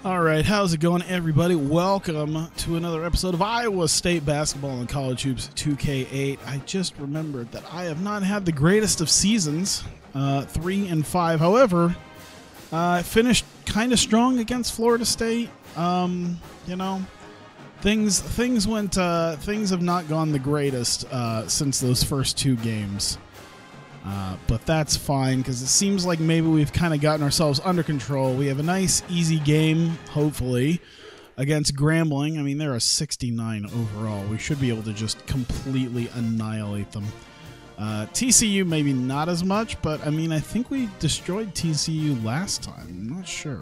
All right, how's it going, everybody? Welcome to another episode of Iowa State Basketball and College Hoops 2K8. I just remembered that I have not had the greatest of seasons, 3 and 5. However, I finished kind of strong against Florida State. You know, things have not gone the greatest since those first 2 games. But that's fine because it seems like maybe we've kind of gotten ourselves under control. We have a nice, easy game, hopefully, against Grambling. I mean, they're a 69 overall. We should be able to just completely annihilate them. TCU, maybe not as much, but, I mean, I think we destroyed TCU last time. I'm not sure.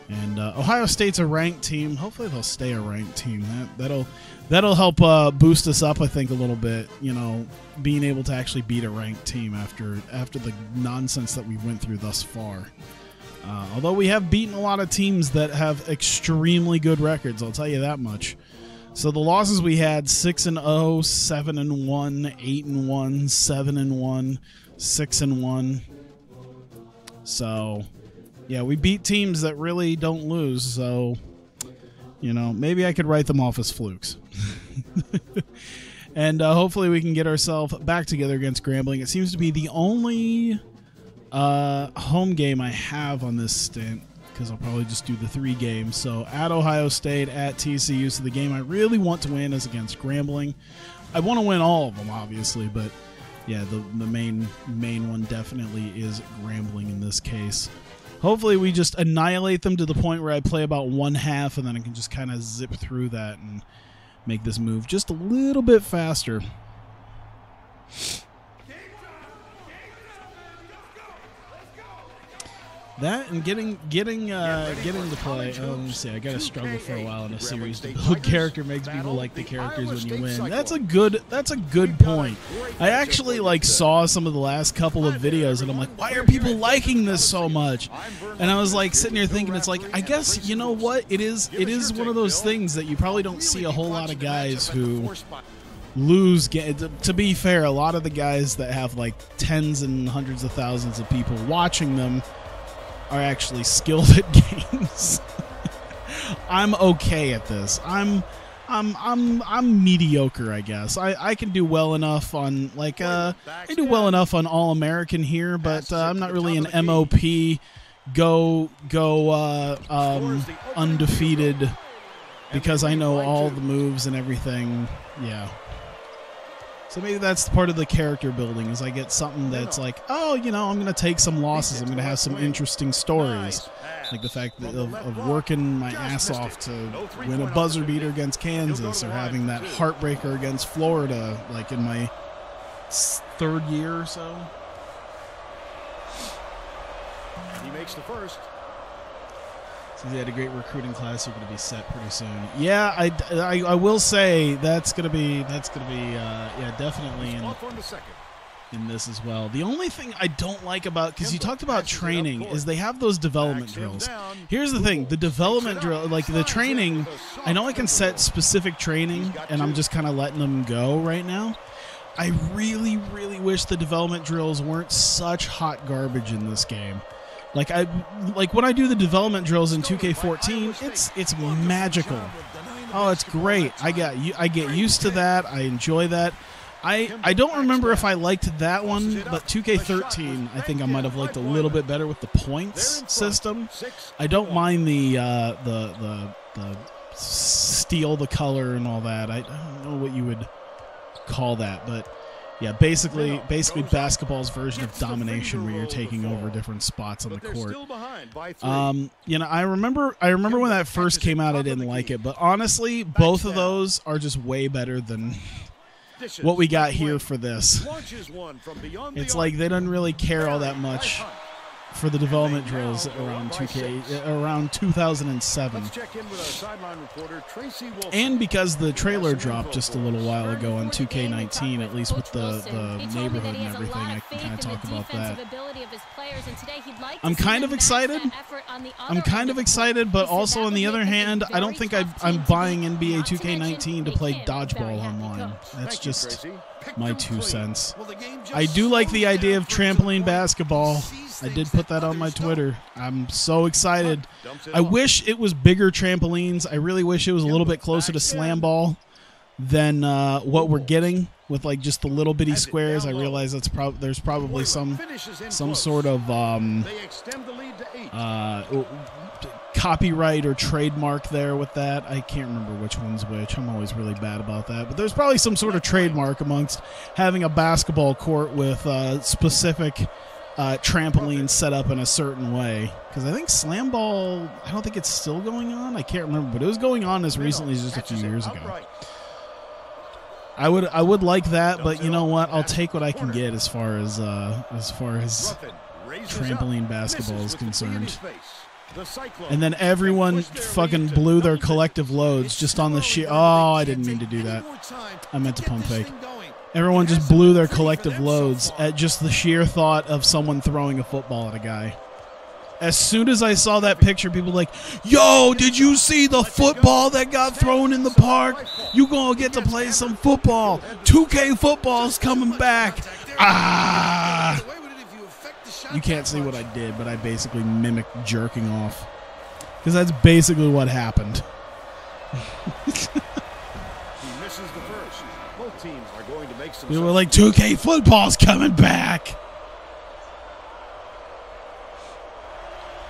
And Ohio State's a ranked team. Hopefully they'll stay a ranked team. That'll help boost us up, I think, a little bit. You know, being able to actually beat a ranked team after the nonsense that we went through thus far. Although we have beaten a lot of teams that have extremely good records, I'll tell you that much. So the losses we had: 6-0, 7-1, 8-1, 7-1, 6-1. So yeah, we beat teams that really don't lose, so, you know, maybe I could write them off as flukes. And hopefully we can get ourselves back together against Grambling. It seems to be the only home game I have on this stint, because I'll probably just do the 3 games. So at Ohio State, at TCU, so the game I really want to win is against Grambling. I want to win all of them, obviously, but yeah, the main one definitely is Grambling in this case. Hopefully we just annihilate them to the point where I play about 1/2, and then I can just kind of zip through that and make this move just a little bit faster. That and getting to play. Let me see. I gotta struggle for a while in a series to build character, makes people like the characters when you win. That's a good point. I actually saw some of the last couple of videos and I'm like, why are people liking this so much? And I was like sitting here thinking, it's like, I guess, you know what, it is one of those things that you probably don't see a whole lot of guys who lose. To be fair, a lot of the guys that have like tens and hundreds of thousands of people watching them are actually skilled at games. I'm okay at this. I'm mediocre, I guess. I can do well enough on I do well enough on All-American here, but I'm not really an MOP go undefeated because I know all the moves and everything. Yeah. So maybe that's part of the character building, is I get something that's like, oh, you know, I'm going to take some losses. I'm going to have some interesting stories. Like the fact that of working my ass off to win a buzzer beater against Kansas, or having that heartbreaker against Florida, like in my 3rd year or so. He makes the first. They had a great recruiting class. You're going to be set pretty soon. Yeah, I will say that's going to be yeah, definitely in this as well. The only thing I don't like about, because you talked about training, is they have those development drills. Here's the thing: the development drill, like the training, I know I can set specific training, and I'm just kind of letting them go right now. I really, really wish the development drills weren't such hot garbage in this game. Like when I do the development drills in 2K14, it's magical. Oh, it's great. I get used to that. I enjoy that. I don't remember if I liked that one, but 2K13 I think I might have liked a little bit better with the points system. I don't mind the steal the color and all that. I don't know what you would call that, but yeah, basically basketball's version of domination, where you're taking over different spots on the court. You know, I remember when that first came out, I didn't like it, but honestly, both of those are just way better than what we got here for this. It's like they don't really care all that much for the development drills around 2007. And because the trailer dropped just a little while ago on 2K19, at least with the neighborhood and everything, I can kind of talk about that. I'm kind of excited, but also on the other hand, I don't think I'm buying NBA 2K19 to play dodgeball online. That's just my 2 cents. I do like the idea of trampoline basketball. I did put that on my Twitter. I'm so excited. I wish it was bigger trampolines. I really wish it was a little bit closer to slam ball than what we're getting with like just the little bitty squares. I realize that's there's probably some sort of copyright or trademark there with that. I can't remember which one's which. I'm always really bad about that. But there's probably some sort of trademark amongst having a basketball court with specific trampolines set up in a certain way. Because I think slam ball, I don't think it's still going on. I can't remember, but it was going on as recently as just a few years ago. I would like that, but you know what? I'll take what I can get as far as trampoline basketball is concerned. And then everyone fucking blew their collective loads just on the sheer. Oh, I didn't mean to do that. I meant to pump fake. Everyone just blew their collective loads at just the sheer thought of someone throwing a football at a guy. As soon as I saw that picture, people were like, yo, did you see the football that got thrown in the park? You gonna get to play some football. 2K football's coming back. Ah! You can't see what I did, but I basically mimicked jerking off. Because that's basically what happened. He misses the first. Both teams are going to make some. We were like, 2K football's coming back.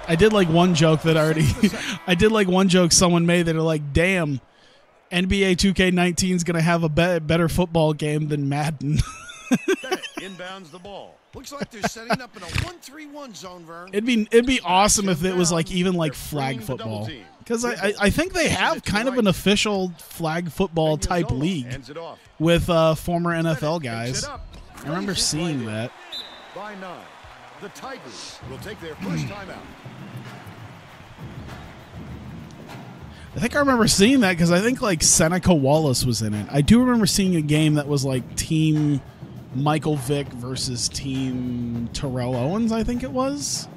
I did like one joke that already. I did like one joke someone made that are like, damn, NBA 2K19 is going to have a better football game than Madden. Inbounds the ball. Looks like they're setting up in a 1-3-1 zone, Vern. It'd be awesome if it was like even like flag football, because I think they have kind of an official flag football type league with former NFL guys. I remember seeing that. By 9, the Tigers will take their first timeout. I think I remember seeing that because I think like Seneca Wallace was in it. I do remember seeing a game that was like Team Michael Vick versus Team Terrell Owens, I think it was.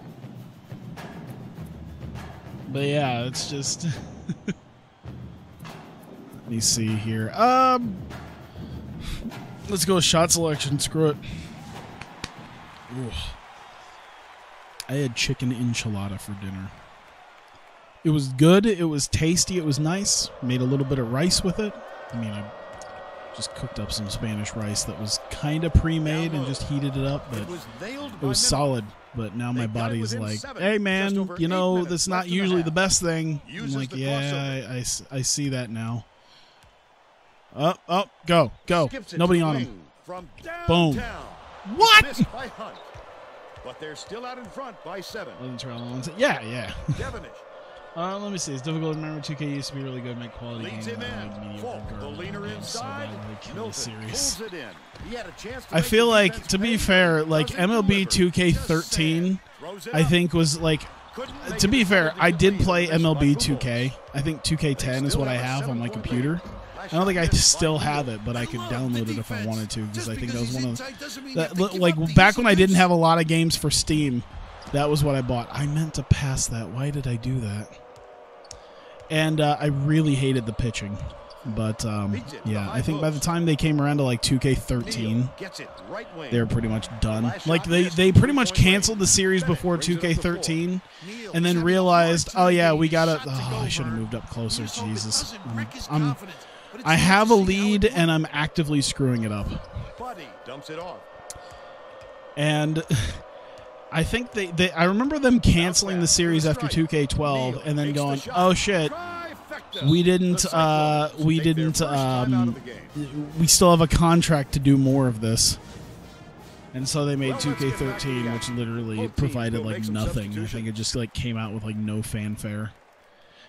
But yeah, it's just let me see here. Let's go with shot selection. Screw it. Ooh. I had chicken enchilada for dinner. It was good. It was tasty. It was nice. Made a little bit of rice with it. I mean, I just cooked up some Spanish rice that was kind of pre-made and just heated it up, but it was solid. But now my body is like, hey, man, you know, that's not usually the best thing. I'm like, yeah, I see that now. Up, go. Nobody on him. Boom. What? But they're still out in front by 7. Yeah. Let me see. It's difficult to remember. 2K used to be really good, make quality games. The leaner inside. I feel like, to be fair, like MLB 2K13, I think was like, to be fair, I did play MLB 2K. I think 2K10 is what I have on my computer. I don't think I still have it, but I could download it if I wanted to, because I think that was one of the, like back when I didn't have a lot of games for Steam, that was what I bought. I meant to pass that. Why did I do that? And I really hated the pitching. But, yeah, I think by the time they came around to, like, 2K13, they were pretty much done. Like, they pretty much canceled the series before 2K13 and then realized, oh, yeah, we got to... Oh, I should have moved up closer. Jesus. I have a lead, and I'm actively screwing it up. And... I think I remember them canceling the series after 2K12 and then going, oh shit, we still have a contract to do more of this. And so they made 2K13, which literally provided like nothing. I think it just like came out with like no fanfare.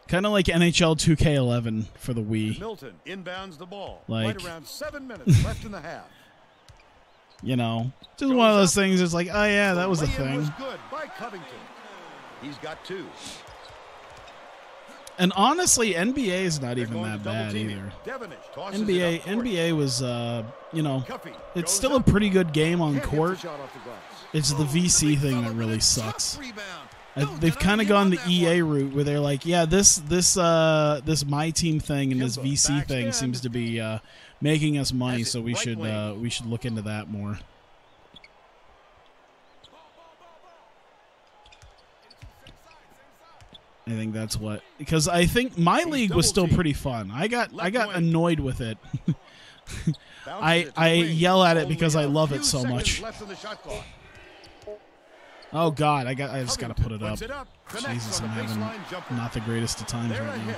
Kind of like NHL 2K11 for the Wii. Milton inbounds the ball. Like, right around 7 minutes left in the half. You know, just one of those things. It's like, oh yeah, that was a thing. Was good by Covington. He's got 2. And honestly, NBA is not even that bad either. NBA was, you know, it's still a pretty good game on court. It's the VC thing that really sucks. They've kind of gone the EA route where they're like, yeah, this My Team thing and this VC thing seems to be making us money, so we should look into that more. I think that's what, because I think my league was still pretty fun. I got annoyed with it. I yell at it because I love it so much. Oh God, I just gotta put it up. Jesus, I'm having not the greatest of times right now.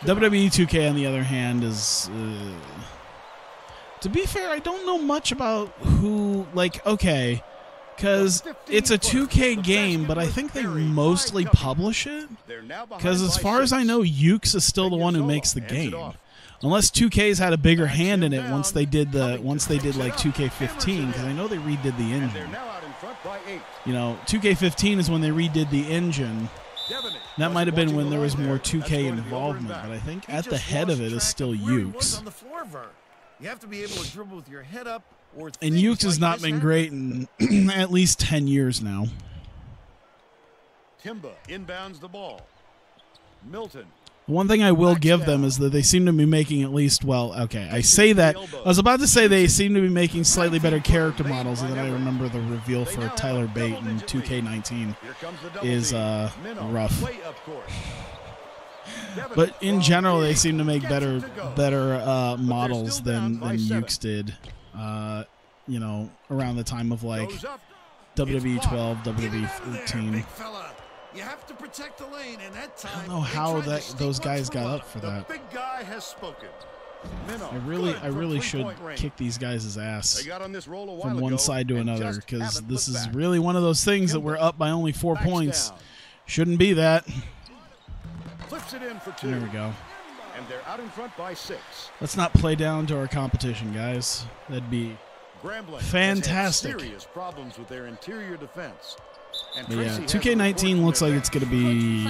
WWE 2K, on the other hand, is to be fair, I don't know much about who, like, okay, because it's a 2K game, but I think they mostly publish it. Because as far as I know, Ukes is still the one who makes the game. Unless 2K's had a bigger hand in it once they did like 2K15, because I know they redid the engine. You know, 2K15 is when they redid the engine. That might have been when there was more 2K involvement, but I think at the head of it is still Ukes. You have to be able to dribble with your head up, and Ukes has not been great in at least 10 years now. Timba inbounds the ball. Milton. One thing I will give them is that they seem to be making at least, well, okay, I say that. I was about to say they seem to be making slightly better character models, and then I remember the reveal for Tyler Bate in 2K19 is rough. But in general, they seem to make better models than Ukes did, you know, around the time of, like, WWE 12, WWE 13. You have to protect the lane, and that time, I don't know how those guys got up for that. The big guy has spoken. I really should kick these guys' ass from one side to another, because this is really one of those things that we're up by only 4 points. Shouldn't be that. Flips it in for 2. There we go. And they're out in front by 6. Let's not play down to our competition, guys. That'd be fantastic. Serious problems with their interior defense. But yeah, 2K19 looks like it's going to be...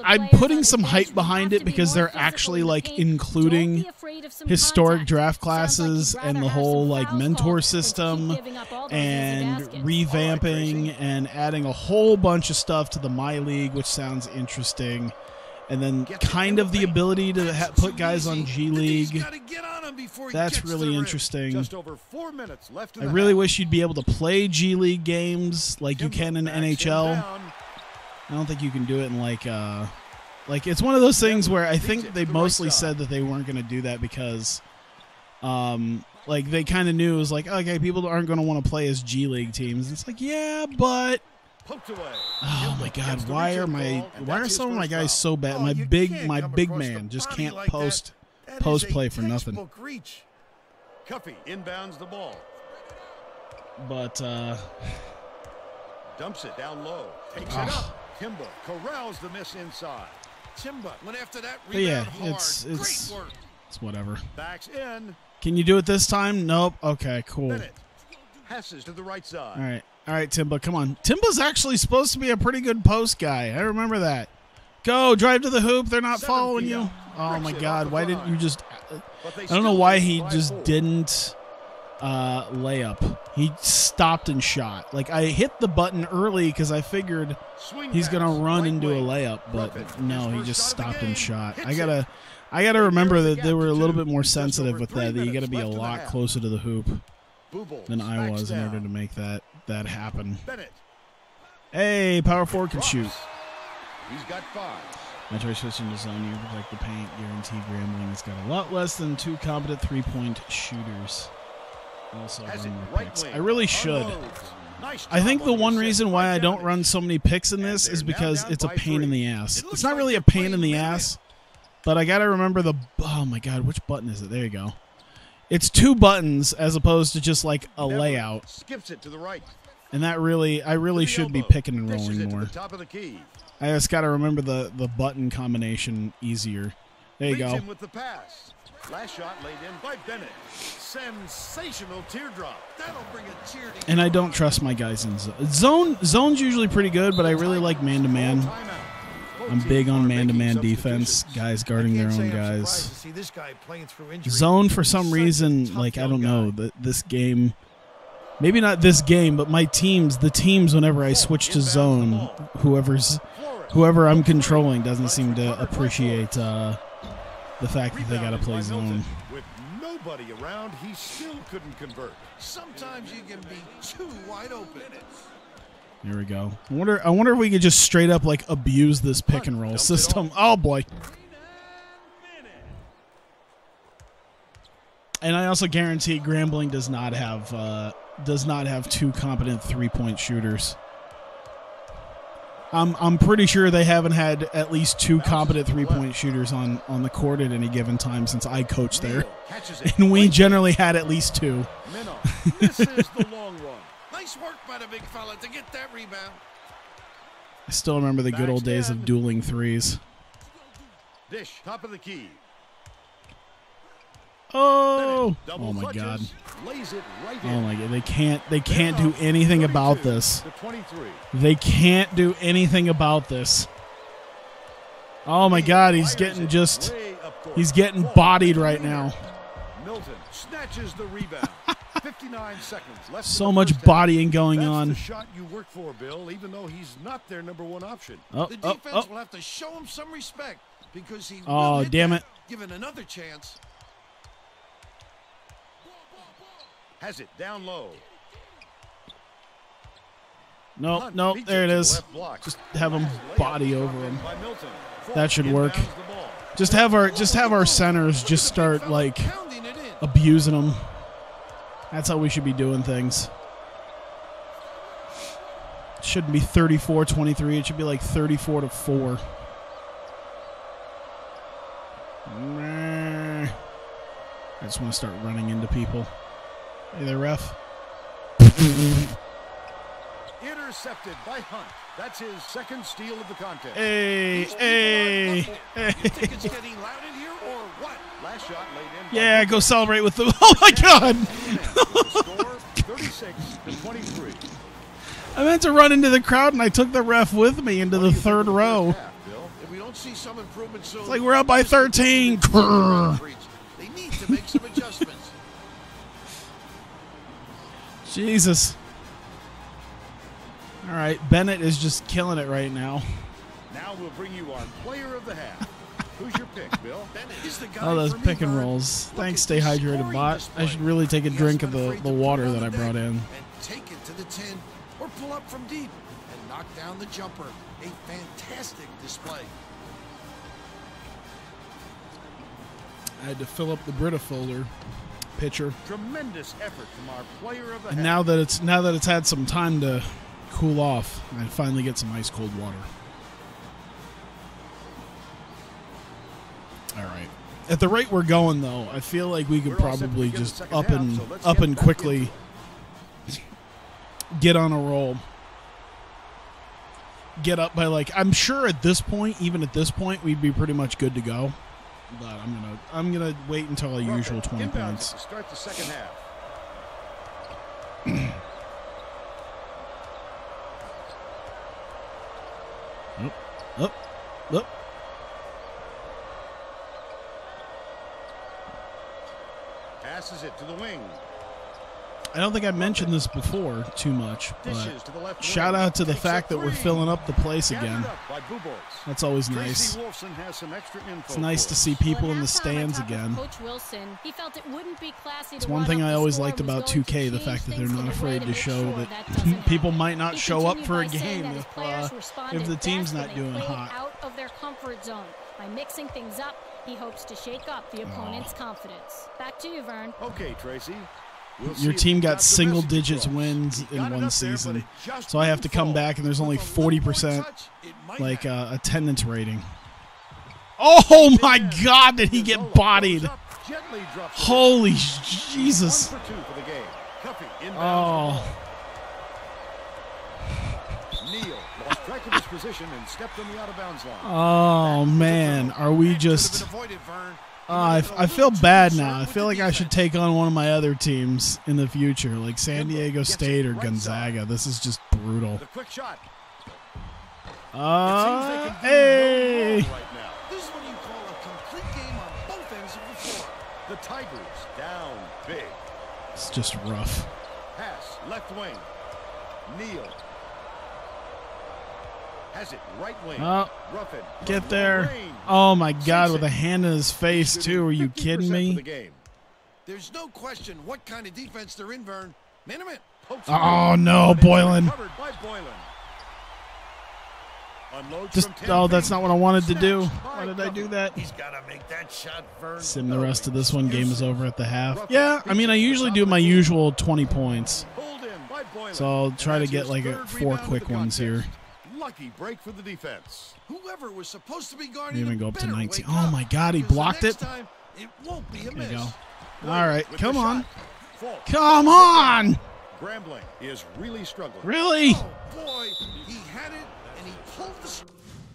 I'm putting some hype behind it because they're actually, like, including historic draft classes and the whole, like, mentor system and revamping and adding a whole bunch of stuff to the My League, which sounds interesting. And then kind of the ability to put guys on G League. That's really interesting. Just over 4 minutes left. I really wish you'd be able to play G League games like you can in NHL. I don't think you can do it in like it's one of those things where I think they mostly said that they weren't going to do that because like they kind of knew it was like, okay, people aren't going to want to play as G League teams. It's like, yeah, but oh my God, why are some of my guys so bad? My big man just can't post play for nothing. Cuffy inbounds the ball. But dumps it down low. Takes it up. Timba corrals the miss inside. Timba went after that rebound yeah, hard. It's whatever. Backs in. Can you do it this time? Nope. Okay, cool. Bennett passes to the right side. All right, Timba, come on. Timba's actually supposed to be a pretty good post guy. I remember that. Go, drive to the hoop. They're not following you. Oh, my God. Why didn't you just... I don't know why he just didn't lay up. He stopped and shot. Like, I hit the button early because I figured he's going to run and do a layup, but no, he just stopped and shot. I gotta remember that they were a little bit more sensitive with that you got to be a lot closer to the hoop than I was in order to make that happen. Hey, power forward can shoot. He's got 5. I try switching to zone. You protect the paint. Guaranteed Grambling. It's got a lot less than 2 competent 3-point shooters. Also run more picks. I really should. I think the one reason why I don't run so many picks in this is because it's a pain in the ass. It's not really a pain in the ass, but I got to remember oh my God, which button is it? There you go. It's 2 buttons as opposed to just like a layout. Skips it to the right. And I really should be picking and rolling more. I just got to remember the button combination easier. There you go. With the pass. Last shot laid in by Bennett. Sensational teardrop. That'll bring a cheer to and I don't trust my guys in zone. Zone's usually pretty good, but I really like man-to-man. I'm big on man-to-man defense, guys guarding their own guys. Zone, for some reason, like, I don't know, this game, maybe not this game, but the teams, whenever I switch to zone, whoever I'm controlling doesn't seem to appreciate the fact that they got to play zone. With nobody around, he still couldn't convert. Sometimes you can be too wide open. Here we go. I wonder if we could just straight up like abuse this pick and roll system. Oh boy. And I also guarantee Grambling does not have 2 competent 3-point shooters. I'm pretty sure they haven't had at least 2 competent 3-point shooters on the court at any given time since I coached there. And we generally had at least 2. This is the long run. Nice work by the big fella to get that rebound. I still remember the good old days of dueling threes. Dish, top of the key. Oh! Oh my God! Oh my God! They can't do anything about this. They can't do anything about this. Oh my God! He's getting bodied right now. Milton snatches the rebound. 59 seconds left. So much bodying going on. That's the shot you work for, Bill, even though he's not their #1 option. The defense will have to show him some respect because he will hit damn it. Given another chance. Has it down low. No, there it is. Just have him body over him. That should work. Just have our centers just start like abusing them. That's how we should be doing things. It shouldn't be 34-23. It should be like 34-4. I just want to start running into people. Hey there, ref. Intercepted by Hunt. That's his second steal of the contest. Hey. You think it's getting loud in here or what? Last shot laid in. Yeah, go celebrate with them. Oh my God! Score 36-23. I meant to run into the crowd and I took the ref with me into the third row. If we don't see some improvement soon, It's like we're up by 13. They need to make some adjustments. Jesus. All right, Bennett is just killing it right now. Now we'll bring you our player of the half. Who's your pick, Bill? Bennett is the guy. Oh, those pick and rolls. Thanks, Stay Hydrated Bot. I should really take a drink of the water that I brought in. And take it to the 10 or pull up from deep and knock down the jumper. A fantastic display. I had to fill up the Brita folder pitcher. Tremendous effort from our player of the half. And now that it's had some time to cool off, I finally get some ice cold water. All right. At the rate we're going, though, I feel like we could probably just up and quickly get on a roll. Get up by I'm sure at this point, even at this point, we'd be pretty much good to go. But I'm gonna wait until our usual 20 points. To start the second half. Up. Passes it to the wing. I don't think I mentioned this before too much, but shout out to the fact that we're filling up the place again. That's always nice. It's nice to see people in the stands again. It's one thing I always liked about 2K, the fact that they're not afraid to show that people might not show up for a game if the team's not doing hot. By mixing things up, he hopes to shake up the opponent's confidence. Back to you, Vern. Okay, Tracy. Your team got single digits wins in one season, so I have to come back and there's only 40% attendance rating. Oh my God, did he get bodied? Holy Jesus. Oh. Oh man, are we just... I feel bad now. I feel like I should take on one of my other teams in the future, like San Diego State or Gonzaga. This is just brutal. Hey! This is what you call a complete game on both ends of the floor. The Tigers down big. It's just rough. Pass left wing. Neal. Has it right wing. Ruffin. Get there. Oh my God, with a hand in his face too. Are you kidding me? There's no question what kind of defense they're in, Vern. Minute. Oh no, Boylan. Oh, that's not what I wanted to do. Why did I do that? He's got to make that shot burn. Sim the rest of this one. Game is over at the half. Yeah, I mean, I usually do my usual 20 points. So I'll try to get like 4 quick ones here. Lucky break for the defense. Whoever was supposed to be guarding even him go up to better 19. wake Oh up, my God, he because the blocked next it. time, it won't be a There miss. you go. All right, With come the on. shot. Come on. Grambling is really struggling. Really? Oh boy, he had it and he pulled the.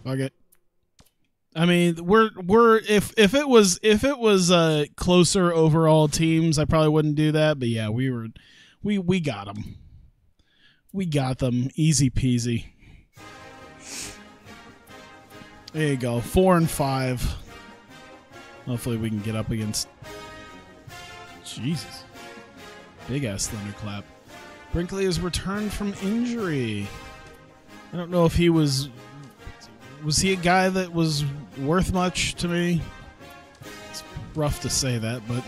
Fuck it. I mean, if it was closer overall teams, I probably wouldn't do that. But yeah, we got them. We got them easy peasy. There you go, 4 and 5. Hopefully we can get up against. Jesus, big ass thunderclap. Brinkley has returned from injury. I don't know if he was he a guy that was worth much to me? It's rough to say that, but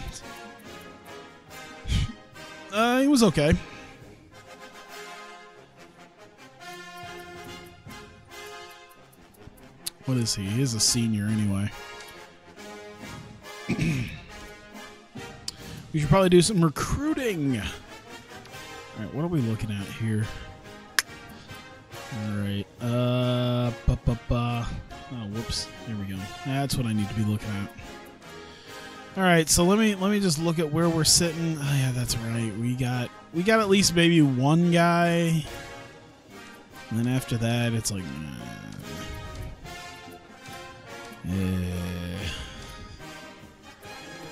he was okay. What is he? He is a senior anyway. We should probably do some recruiting. All right, what are we looking at here? All right. Oh, whoops. There we go. That's what I need to be looking at. All right, so let me just look at where we're sitting. Oh yeah, that's right. We got at least maybe one guy. And then after that, it's like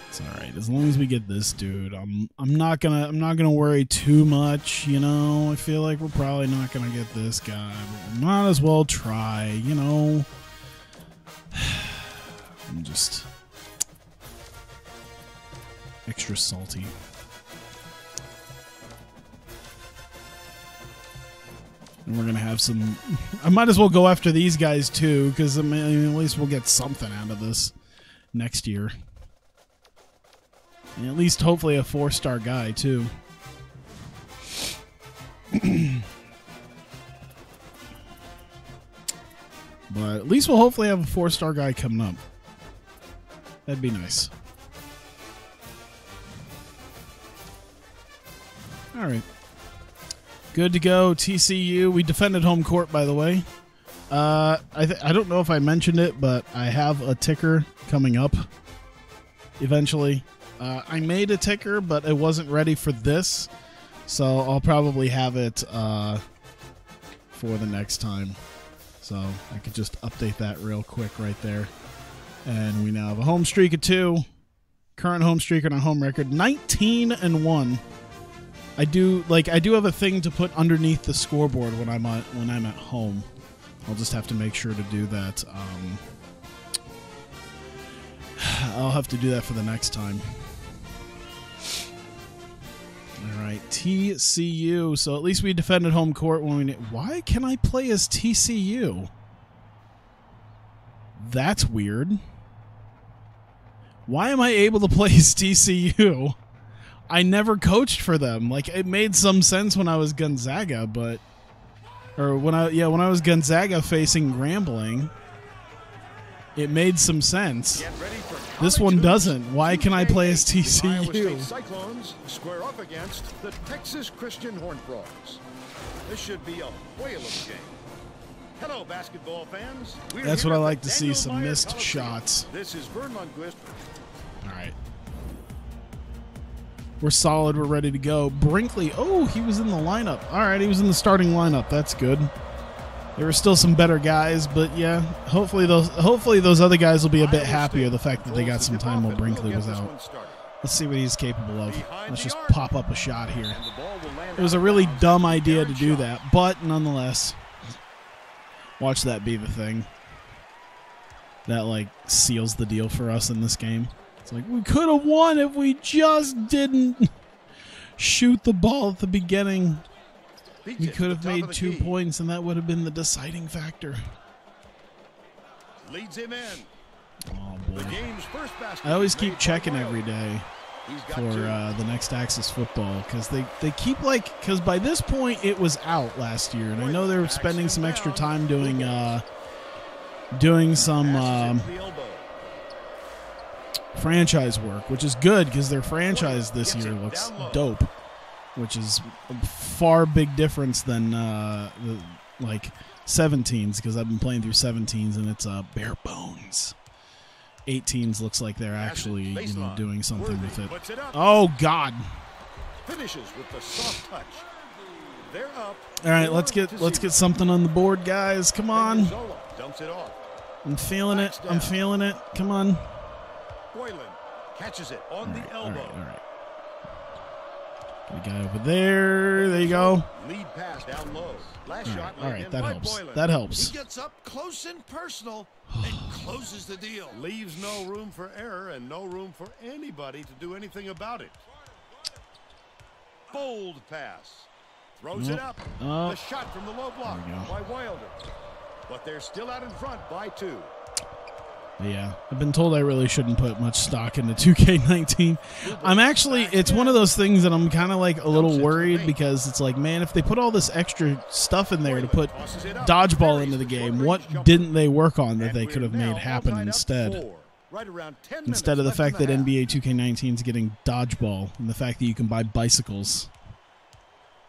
it's all right as long as we get this dude. I'm not gonna worry too much. You know, I feel like we're probably not gonna get this guy, but we might as well try. You know, I'm just extra salty. And we're going to have some. I might as well go after these guys too, because I mean, at least we'll get something out of this next year. And at least hopefully a 4-star guy too. But at least we'll hopefully have a 4-star guy coming up. That'd be nice. All right. Good to go, TCU. We defended home court, by the way. I don't know if I mentioned it, but I have a ticker coming up eventually. I made a ticker, but it wasn't ready for this, so I'll probably have it for the next time. So I could just update that real quick right there. And we now have a home streak of 2. Current home streak on our home record, 19-1. I do have a thing to put underneath the scoreboard when I'm at home. I'll just have to make sure to do that. I'll have to do that for the next time. All right, TCU. So at least we defended home court when we. Why can I play as TCU? That's weird. Why am I able to play as TCU? I never coached for them. Like, it made some sense when I was Gonzaga, when I was Gonzaga facing Grambling, it made some sense. This one doesn't. Why can I play as TCU? Cyclones square up against the Texas Christian Horned Frogs. This should be a whale of a game. Hello, basketball fans. That's what I like to see, some missed shots. This is Vern Lundquist. All right. We're solid. We're ready to go. Brinkley. Oh, he was in the lineup. All right, he was in the starting lineup. That's good. There were still some better guys, but yeah, hopefully those other guys will be a bit happier the fact that they got some time while Brinkley was out. Let's see what he's capable of. Let's just pop up a shot here. It was a really dumb idea to do that, but nonetheless, watch that be the thing that like seals the deal for us in this game. It's like, we could have won if we just didn't shoot the ball at the beginning. We could have made 2 points, and that would have been the deciding factor. Leads him in. Oh, boy. The game's first basket. I always keep checking every day for the next Axis football, because they keep because by this point it was out last year, and I know they were spending some extra time doing doing some franchise work, which is good because their franchise this year looks dope, which is a far big difference than the 17s, because I've been playing through 17s and it's bare bones. 18s looks like they're actually doing something with it. Oh God! Finishes with the soft touch. They're up. All right, let's get something on the board, guys. Come on. Dumps it off. I'm feeling it. I'm feeling it. Come on. Boylan catches it on the elbow. All right. The guy over there. There you go. Lead pass down low. Last shot. All right, that helps. That helps. He gets up close and personal and closes the deal. Leaves no room for error and no room for anybody to do anything about it. Bold pass. Throws it up. The shot from the low block by Wilder. But they're still out in front by 2. Yeah, I've been told I really shouldn't put much stock into 2K19. It's one of those things that I'm kind of like a little worried, because it's like, man, if they put all this extra stuff in there to put dodgeball into the game, what didn't they work on that they could have made happen instead? Instead of the fact that NBA 2K19 is getting dodgeball and the fact that you can buy bicycles.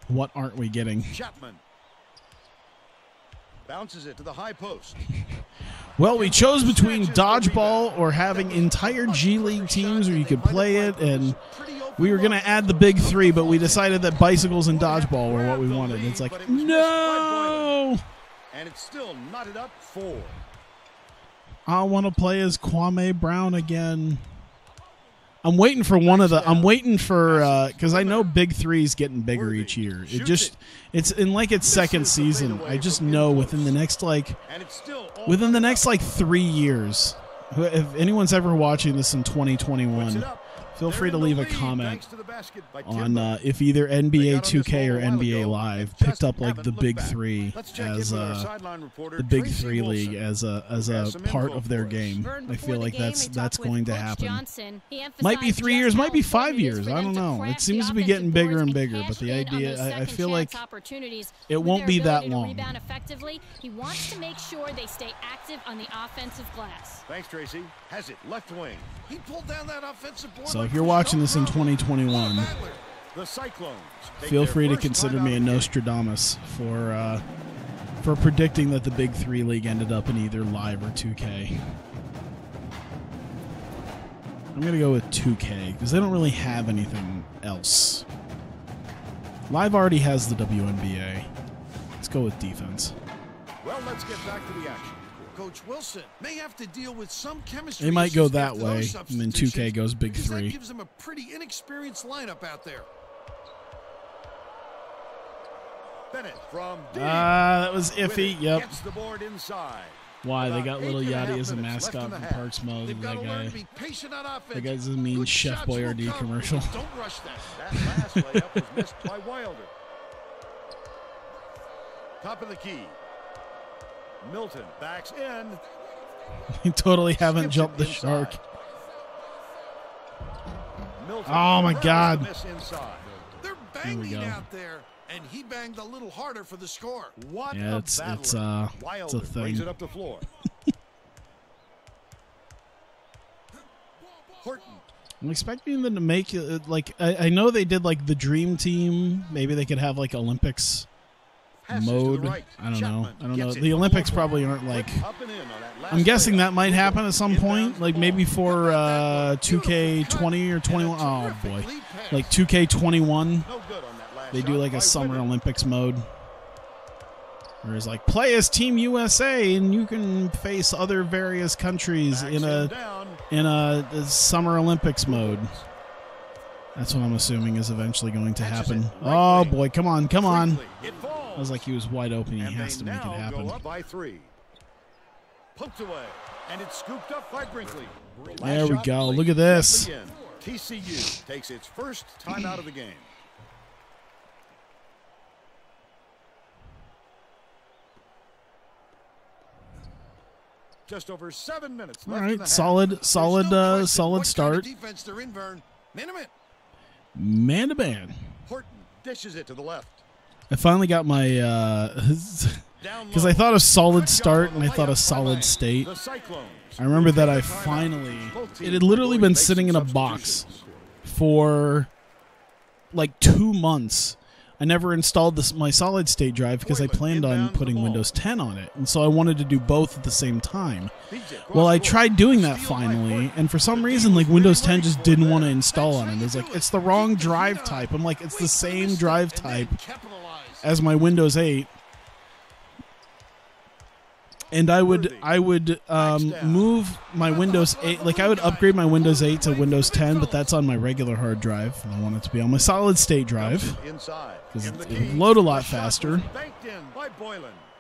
What aren't we getting? Chapman bounces it to the high post. Well, we chose between dodgeball or having entire G League teams where you could play it, and we were going to add the big 3, but we decided that bicycles and dodgeball were what we wanted. It's like, no! And it's still knotted up 4. I want to play as Kwame Brown again. I'm waiting for because I know Big 3's getting bigger each year. It's in its second season. I just know within the next 3 years, if anyone's ever watching this in 2021, feel free to leave a comment on if either NBA 2K or NBA Live picked up the Big 3 as the Big 3 league as a part of their game. I feel like that's going to happen. Might be 3 years, might be 5 years. I don't know. It seems to be getting bigger and bigger, but the idea, I feel like it won't be that long. He wants to make sure they stay active on the offensive glass. Thanks, Tracy. Has it left wing. He pulled down that offensive board. So if you're watching this in 2021, the Cyclones feel free to consider me a Nostradamus for predicting that the Big 3 league ended up in either Live or 2K. I'm going to go with 2K because they don't really have anything else. Live already has the WNBA. Let's go with defense. Well, let's get back to the action. Coach Wilson may have to deal with some chemistry. They might go that way, and then 2K goes Big 3. That gives them a pretty inexperienced lineup out there. Bennett from that was iffy. Yep. Gets the board inside. Why they got little Yachty as a mascot from Parks Mode? That guy's a mean Chef Boyardee commercial. Don't rush that. That last layup was missed by Wilder. Top of the key. Milton backs in. You totally haven't jumped the shark. Milton oh my God! They're banging out there, and he banged a little harder for the score. What yeah, it's a thing. Brings it up the floor. Horton. I'm expecting them to make it I know they did the Dream Team. Maybe they could have Olympics mode. Right. I don't know. The Olympics probably aren't I'm guessing that might happen at some point, maybe for 2K20 or 21. Oh boy, 2K21. They do a Summer Olympics mode, where it's play as Team USA and you can face other various countries in a Summer Olympics mode. That's what I'm assuming is eventually going to happen. Oh boy, come on. I was like, he was wide open. He has to make it happen. Go up by 3. Poked away, and it's scooped up by Brinkley. There we go. Look at this. TCU takes its first time out of the game. Just over 7 minutes left. All right, in the solid start. Defense they're in, Vern. Man to man. Horton dishes it to the left. I finally got my because I thought of solid start and I thought of solid state. I remember that I finally, it had literally been sitting in a box for like 2 months. I never installed my solid state drive because I planned on putting Windows 10 on it, and so I wanted to do both at the same time. Well, I tried doing that finally, and for some reason, like, Windows 10 just didn't want to install on it. It was like, it's the wrong drive type. I'm like, it's the same drive type as my Windows 8. And I would move my Windows 8, like I would upgrade my Windows 8 to Windows 10, but that's on my regular hard drive, and I want it to be on my solid state drive because it would load a lot faster.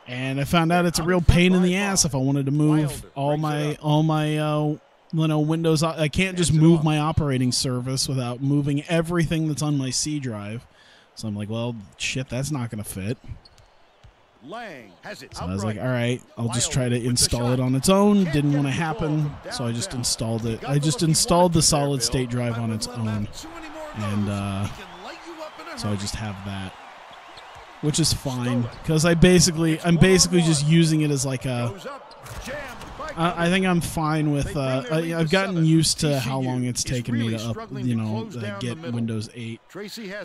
And I found out it's a real pain in the ass if I wanted to move all my Windows. I can't just move my operating service without moving everything that's on my C drive. So I'm like, well, shit, that's not going to fit. So I was like, all right, I'll just try to install it on its own. Didn't want to happen, so I just installed it. I just installed the solid state drive on its own, and so I just have that, which is fine because I'm basically just using it as like a. I think I'm fine with. I've gotten used to how long it's taken me to get Windows 8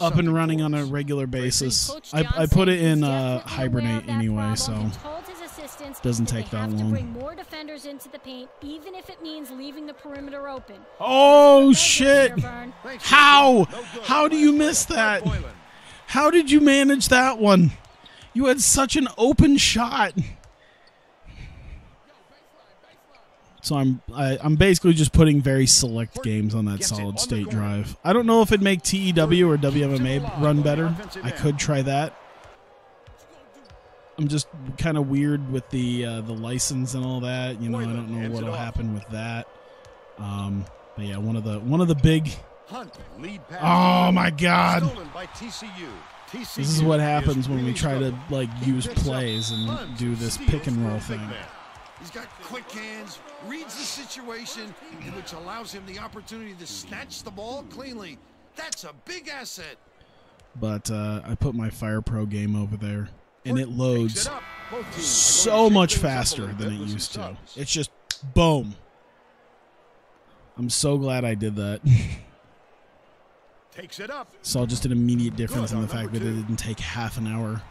up and running on a regular basis. I put it in hibernate anyway, so it doesn't take that long. Bring more defenders into the paint, even if it means leaving the perimeter open. Oh shit! How do you miss that? How did you manage that one? You had such an open shot. So I'm basically just putting very select games on that solid state drive. I don't know if it'd make TEW or WMMA run better. I could try that. I'm just kind of weird with the license and all that. You know, I don't know what'll happen with that. But yeah, one of the big. Oh my God! This is what happens when we try to like use plays and do this pick and roll thing. He's got quick hands, reads the situation, which allows him the opportunity to snatch the ball cleanly. That's a big asset. But I put my Fire Pro game over there, and it loads so much faster than it used to. It's just boom. I'm so glad I did that. Saw just an immediate difference in the fact that it didn't take half an hour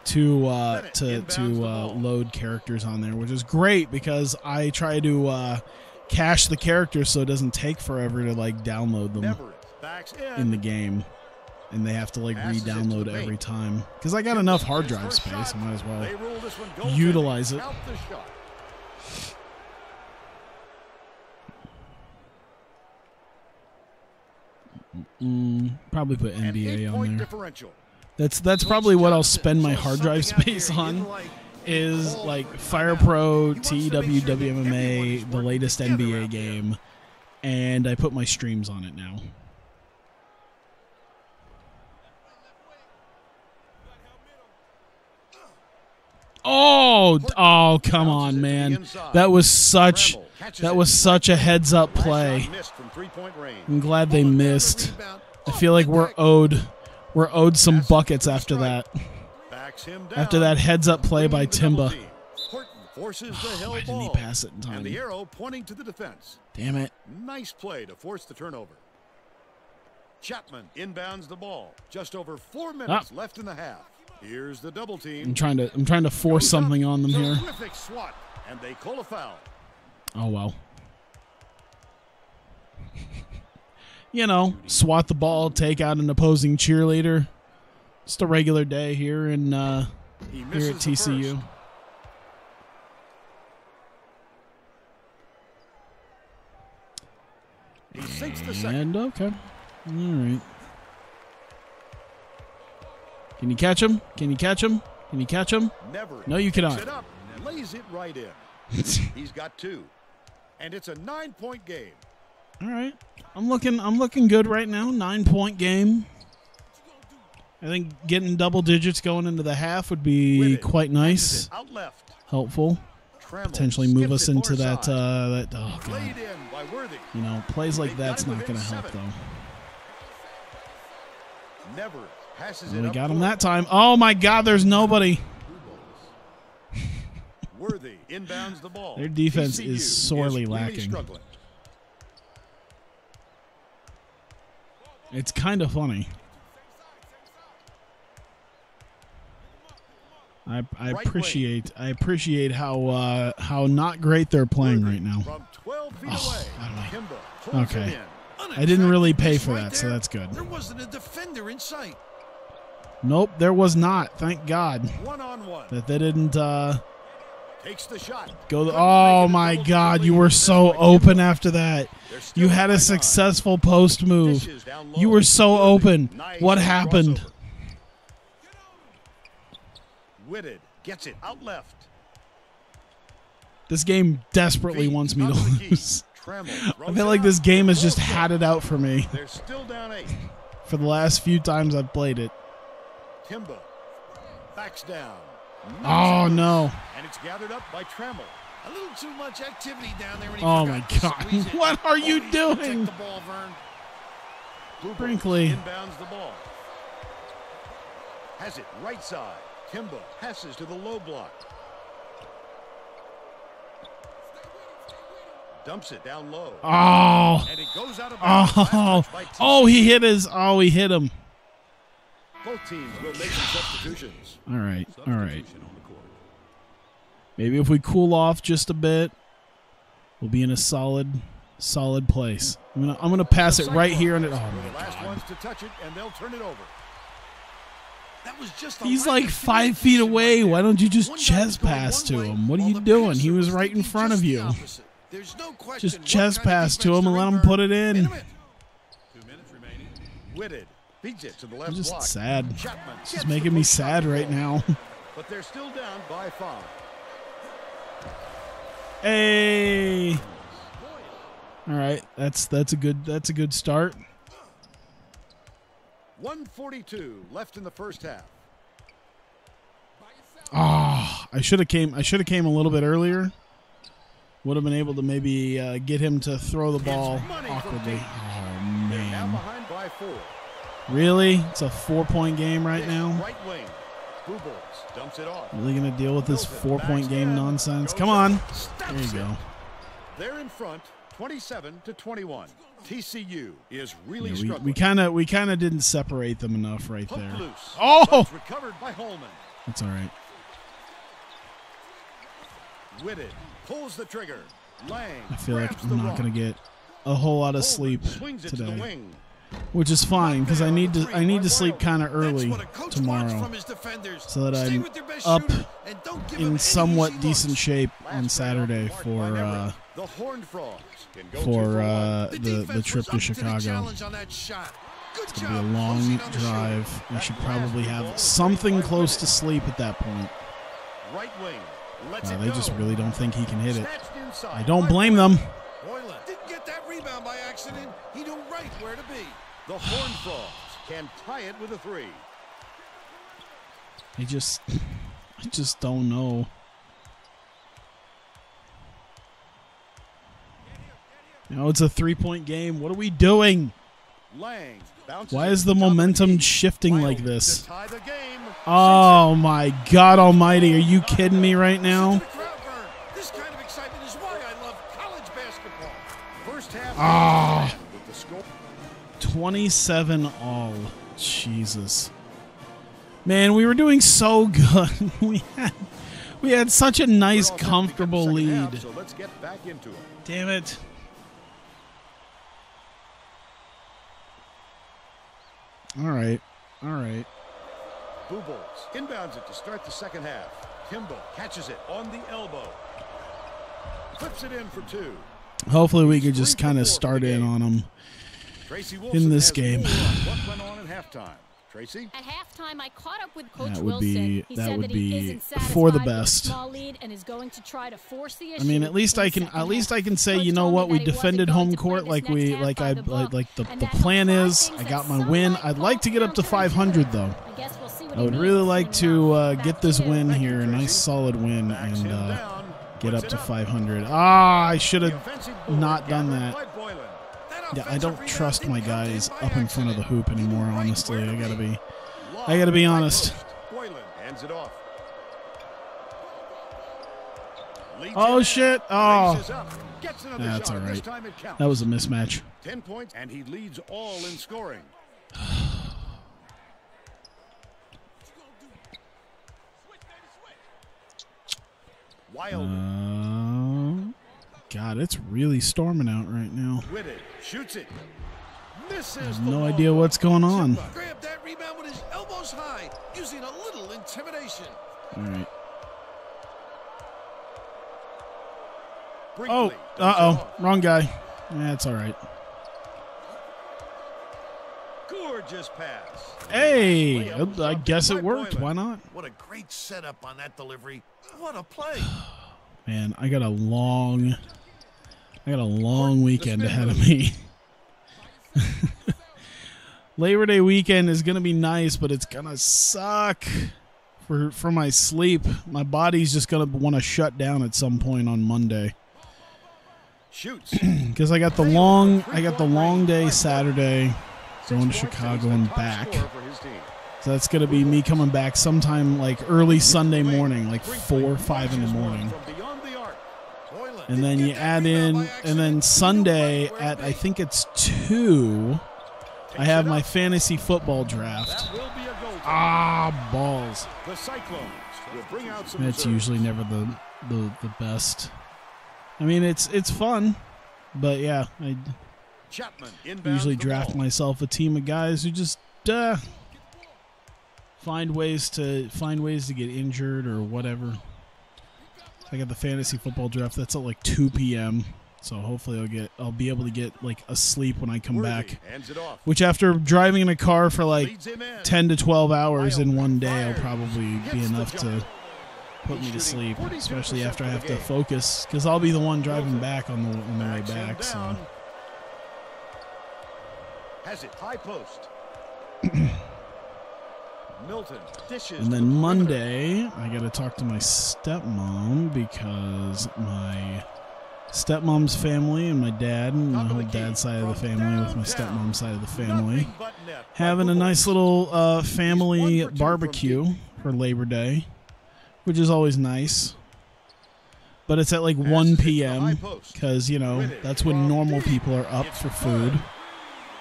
to load characters on there, which is great because I try to cache the characters so it doesn't take forever to like download them in the game, and they have to like re-download every time because I got enough hard drive space. I might as well utilize it. Probably put NBA on there. That's probably what I'll spend my hard drive space on, is like Fire Pro, TEW, WMMA, the latest NBA game, and I put my streams on it now. Oh, come on, man. That was such a heads up play. I'm glad they missed. I feel like we're owed some buckets after that. After that heads-up play by Timba. Why didn't he pass it in time? And the arrow pointing to the defense. Damn it. Nice play to force the turnover. Chapman inbounds the ball. Just over 4 minutes left in the half. Here's the double team. I'm trying to force something on them here. Terrific swat, and they call a foul. Oh well. You know, swat the ball, take out an opposing cheerleader. Just a regular day here in here at TCU. He sinks the second. And okay, all right. Can you catch him? Can you catch him? Can you catch him? Never. No, you cannot. It up, lays it right in. He's got 2, and it's a 9-point game. All right, I'm looking good right now. 9-point game. I think getting double digits going into the half would be quite nice. Helpful. Potentially move us into that. Oh God. You know, plays like that's not going to help though. Never passes we got him that time. Oh my God, there's nobody. Worthy inbounds the ball. Their defense TCU is sorely really lacking. struggling. It's kind of funny. I appreciate how not great they're playing right now. From 12 feet Oh, away, Kimba pulls okay. it in. I didn't really pay for Right that, so there. that's good. There wasn't a defender in sight. Nope, there was not. Thank God One-on-one. that they didn't Takes the shot. go. Couldn't Oh make it my double God, quickly. you were This so by open Kimba. after that. They're still You had a right on. successful post move. Dishes down low. You were so Worthy. open. Nice What happened? crossover. Whitted gets it out left. This game desperately Feet wants me to under the key. lose. Trammell I throws feel it like out. this game has just Close had it out for me They're still down 8. for the last few times I've played it. Kimba backs down. Oh no. And it's gathered up by Trammell. A little too much activity down there. And he Oh forgot my to God. squeeze it. What are you Always doing? protect the ball, Vern. Blue Brinkley. Bulls inbounds the ball. Has it right side. Kimba passes to the low block. Dumps it down low. Oh. And it goes out of bounds. Last Oh. touch by TCU. Oh, he hit his. Oh, he hit him. Both teams will make some substitutions. All right. All right. Maybe if we cool off just a bit, we'll be in a solid place. I'm gonna pass it right here and it. Oh We're the my last God. ones to touch it, and they'll turn it over. That was just a He's lack like of 5 feet communication away. right there. Why don't you just One guy chest was going pass to one way, him? What are while you the doing? He passer was was right in thinking front just of the you. opposite. There's no question Just what chest kind of pass to defense him and they're let in, him Vern. put it in. Wait a minute. 2 minutes remaining. Whitted beats it to the left I'm just block. sad. Chapman It's gets just the making me post shot sad to right go. now. But they're still down by 5. Hey. All right, that's a good start. 1:42 left in the first half. Oh, I should have came a little bit earlier. Would have been able to maybe get him to throw the ball money from awkwardly. deep. Oh They're now man, behind by 4. really? It's a 4-point game right now. Right wing. Blue Bulls dumps it off. Really gonna deal with this Wilson 4-point backs game in, nonsense? goes Come up, on, steps there you it. go. They're in front, 27-21. TCU is really Yeah, struggling. we kind of didn't separate them enough right Hooked there. loose. Oh! But it's recovered by Holman. That's all right. Whitted pulls the trigger. Lang I feel like grabs I'm the not rock. gonna get a whole lot of Holman sleep swings it to the today, wing. which is fine because I need to by sleep Wild. kind of That's early what a coach wants tomorrow from his defenders. so that Stay I'm with their best up shooter and don't give him in any somewhat easy decent looks. shape Last on Saturday marked by Never. The Horned Frogs can go 2 for 1. The the defense trip was to up Chicago. the challenge on that shot. Good It's gonna be a job long closing on the drive. shooter. I should probably have something close to sleep at that point. Right wing. Lets Wow, it they go. just really don't think he can hit it. Snatched inside I don't by blame Boylan. them. Boylan didn't get that rebound by accident. He knew right where to be. The Horned Frogs can tie it with a 3. I just don't know. You know, it's a 3-point game. What are we doing? Lang bounces Why it is the to top of momentum key. shifting Wild like to this? tie the game. Oh my God Almighty! Are you kidding me right Listen to now? the crowd, Vern. This kind of excitement is why I love college basketball. First half Ah. with the score. 27 all. Jesus. Man, we were doing so good. We had such a nice, We're all set to comfortable begin the second lead. half, so let's get back into it. Damn it. All right. All right. Blue Bulls inbounds it to start the second half. Kimba catches it on the elbow. Flips it in for 2. Hopefully we could just kind of start in on them. Tracy In Wilson this has game. more on what went on at halftime. Tracy? At halftime, I caught up with Coach That would Wilson. be- He that said would that he be isn't for the satisfied with best. small lead and is going to try to force the I issue mean, at least in I the can second half. say, Coach you know told me what, we that he wasn't defended going home to play court this like next half by the book, the and that plan he'll try is. things I that got my some win. might I'd call like to get up to counterintuitive. 500 though. I guess we'll see what I he would needs really soon like to enough. get Back this to you. win Thank you, here, a Tracy. nice solid win, Backs and him down. get Puts up it to 500. I should The have offensive board not done gathered that. by Boylan. That Yeah, I offensive don't rebound trust didn't my come to him guys by up in front of the accident. hoop He knew anymore. right Honestly, where to I gotta be Lob be by honest. post. Boylan hands it off. Oh, shit. Oh. Raises up, gets another That's shot, all and this right. time it counts. That was a mismatch. 10 points, and he leads all in scoring. Wild. God, it's really storming out right now. With it, shoots it. Misses. I have no idea what's going on. Grabbed that rebound with his elbows high, using a little intimidation. All right. Brinkley Oh, dumps it uh-oh. off. Wrong guy. That's all right. Gorgeous pass. Hey, I guess it worked. Why not? What a great setup on that delivery. What a play. Man, I got a long weekend ahead of me. Labor Day weekend is gonna be nice, but it's gonna suck for my sleep. My body's just gonna want to shut down at some point on Monday. Shoots. Because I got the long day Saturday, going to Chicago and back. So that's gonna be me coming back sometime like early Sunday morning, like 4 or 5 in the morning. And then you add in, and then Sunday at I think it's 2, I have my fantasy football draft. Balls. The Cyclones will bring out some That's reserves. usually never the best. I mean, it's fun, but yeah, I Chapman usually inbounds the draft ball. myself a team of guys who just find ways to get injured or whatever. I got the fantasy football draft. That's at like 2 p.m. So hopefully I'll be able to get like asleep when I come Worthy back. hands it off. Which after driving in a car for like Leads him in. 10 to 12 hours in one day, will probably be enough to put me to sleep, especially after I have to focus, because I'll be the one driving back on the way Backs him back. So down. Has it high post. Milton dishes. and to then the perimeter. Monday I got to talk to my stepmom, because my stepmom's family and my dad and my whole dad's side of the family with my stepmom's side of the family Nothing but net. having a nice little family barbecue for Labor Day, which is always nice. But it's at like 1 p.m. because, that's when normal people are up for food.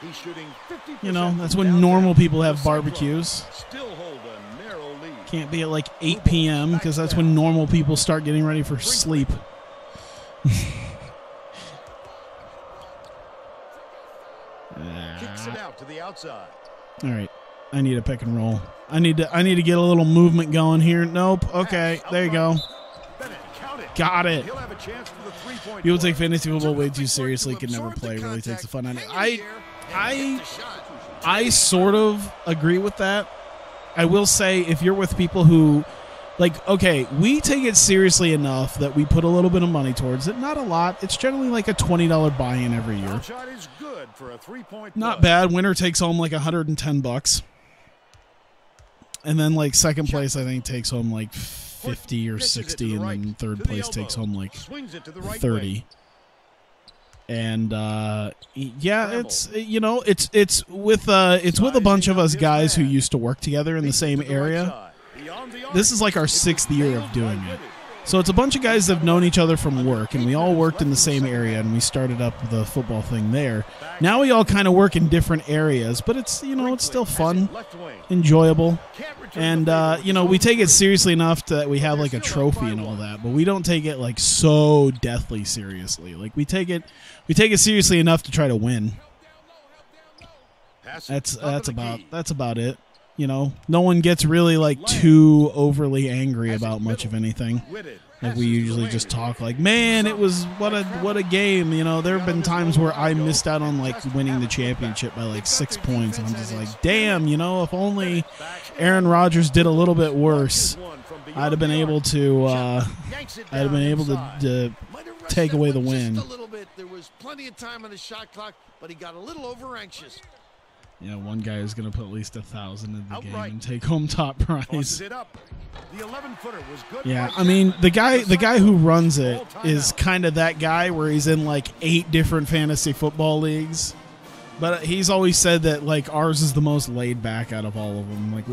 He's shooting 50% That's from when downtown. normal people have The Cyclones barbecues. Still hold a narrow lead. Can't be at like 8 p.m. because that's when normal people start getting ready for sleep. Kicks it out to the outside. All right, I need a pick and roll. I need to get a little movement going here. Nope. Okay, there you go. Bennett, count it. Got it. He'll have a chance for the three-point People play. take fantasy football way too seriously. Can never play. Really takes the fun out of it. I sort of agree with that. I will say, if you're with people who, like, okay, we take it seriously enough that we put a little bit of money towards it. Not a lot. It's generally like a $20 buy-in every year. Foul shot is good for a three-point Not play. bad. Winner takes home like $110. And then, like, second place, I think, takes home like 50 or Pitches it to 60, the and right, then third to the place elbow. takes home like Swings it to the right 30. way. And yeah, it's with a bunch of us guys who used to work together in the same area. This is like our 6th year of doing it. So it's a bunch of guys that have known each other from work, and we all worked in the same area, and we started up the football thing there. Now we all kind of work in different areas, but it's it's still fun, enjoyable, and we take it seriously enough that we have like a trophy and all that, but we don't take it like so deathly seriously. Like we take it seriously enough to try to win. That's about it. No one gets really like too overly angry about much of anything. Like we usually just talk like, man, it was what a game. There have been times where I missed out on like winning the championship by like 6 points, and I'm just like, damn, if only Aaron Rodgers did a little bit worse, I'd have been able to take away the win. Just a little bit. There was plenty of time on the shot clock, but he got a little over anxious. One guy is going to put at least 1,000 in the game and take home top prize. Yeah, I mean the guy who runs it is kind of that guy where he's in like 8 different fantasy football leagues, but he's always said that like ours is the most laid back out of all of them. Like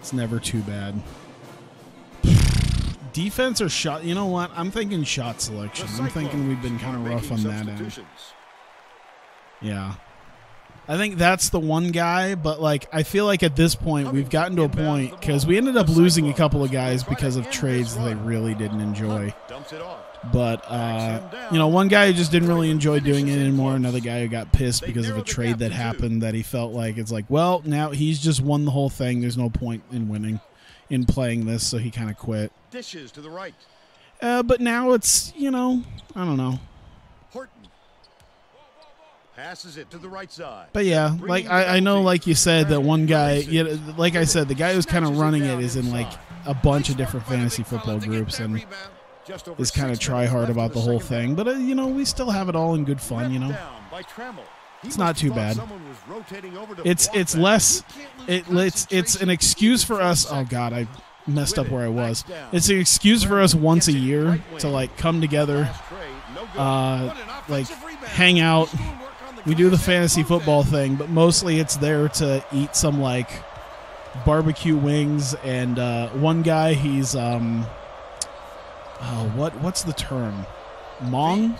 it's never too bad. Defense or shot? You know what? I'm thinking shot selection. I'm thinking we've been kind of rough on that end. Yeah. I think that's the one guy, but like I feel like at this point we've gotten to a point because we ended up losing a couple of guys because of trades that they really didn't enjoy. But you know, one guy who just didn't really enjoy doing it anymore. Another guy who got pissed because of a trade that happened that he felt like it's like, well, now he's just won the whole thing. There's no point in winning, in playing this, so he kind of quit. Dishes to the right. But now it's, you know, I don't know. Passes it to the right side. But yeah, like I know, like you said, that one guy, you know, like I said, the guy who's kind of running it is in like a bunch of different fantasy football groups and is kind of try hard about the whole thing. But you know, we still have it all in good fun. You know, it's not too bad. It's less. It's an excuse for us. Oh God, I messed up where I was. It's an excuse for us once a year to like come together, like hang out. We do the fantasy football thing, but mostly it's there to eat some like barbecue wings. And one guy, he's what's the term? Hmong?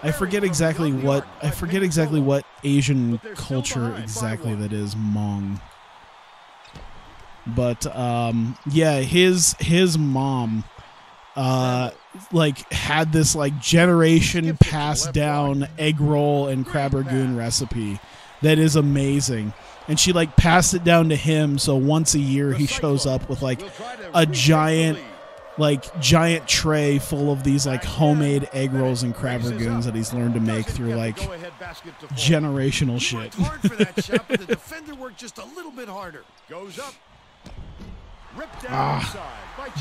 I forget exactly what Asian culture exactly that is Hmong. But yeah, his mom like had this like generation passed down egg roll and crab rangoon recipe that is amazing, and she like passed it down to him, so once a year he shows up with like a giant tray full of these like homemade egg rolls and crab rangoons that he's learned to make through like generational shit. The defender worked just a little bit harder. Goes up.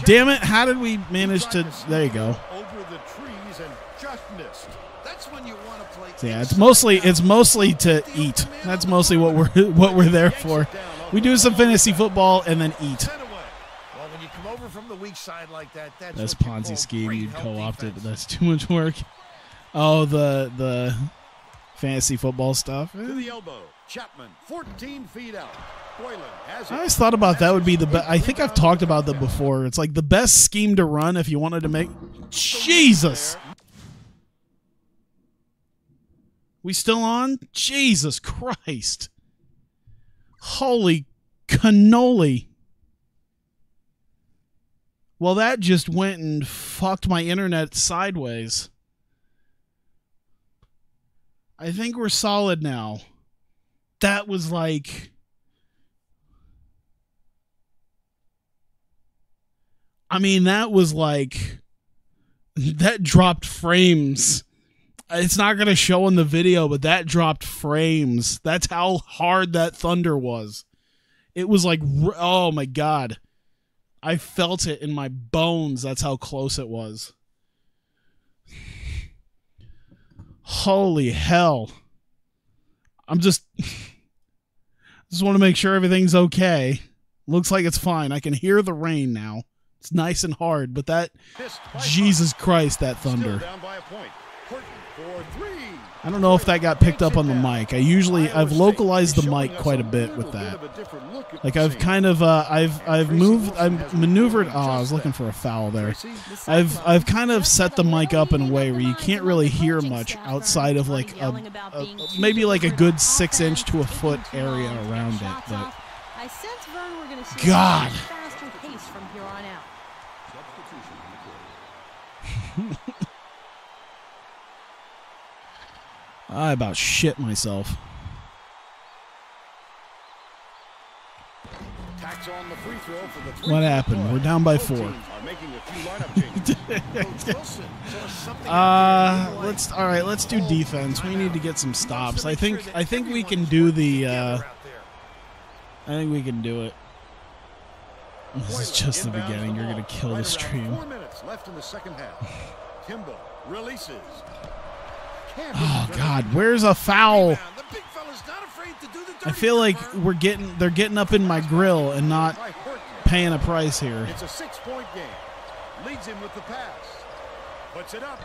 Damn it, how did we manage to... There you go. Over the trees and just missed. That's when you want to play. So yeah, it's mostly to eat. That's mostly what we're there for. We do some fantasy football and then eat. Well, when you come over from the weak side like that, that's Ponzi scheme. You'd co-opt it, but that's too much work. Oh, the fantasy football stuff. To the elbow. Chapman, 14 feet out. I always thought about that would be the best. I think I've talked about that before. It's like the best scheme to run if you wanted to make... Jesus! We still on? Jesus Christ. Holy cannoli. Well, that just went and fucked my internet sideways. I think we're solid now. That was like... I mean, that was like... That dropped frames. It's not going to show in the video, but that dropped frames. That's how hard that thunder was. It was like... Oh, my God. I felt it in my bones. That's how close it was. Holy hell. I'm just want to make sure everything's okay. Looks like it's fine. I can hear the rain now. It's nice and hard, but that... Jesus Christ, that thunder. I don't know if that got picked up on the mic. I've localized the mic quite a bit with that. Like I've kind of I've maneuvered. Oh, I was looking for a foul there. I've kind of set the mic up in a way where you can't really hear much outside of like maybe like a good 6-inch to a foot area around it. But God. I about shit myself. What happened? We're down by 4. Let's do defense. We need to get some stops. I think we can do the I think we can do it. This is just the beginning. You're gonna kill the stream. 4 minutes left in the second half. Timbo releases. Oh God, where's a foul? I feel like they're getting up in my grill and not paying a price here. It's a 6-point game. Leads him with the pass. Puts it up.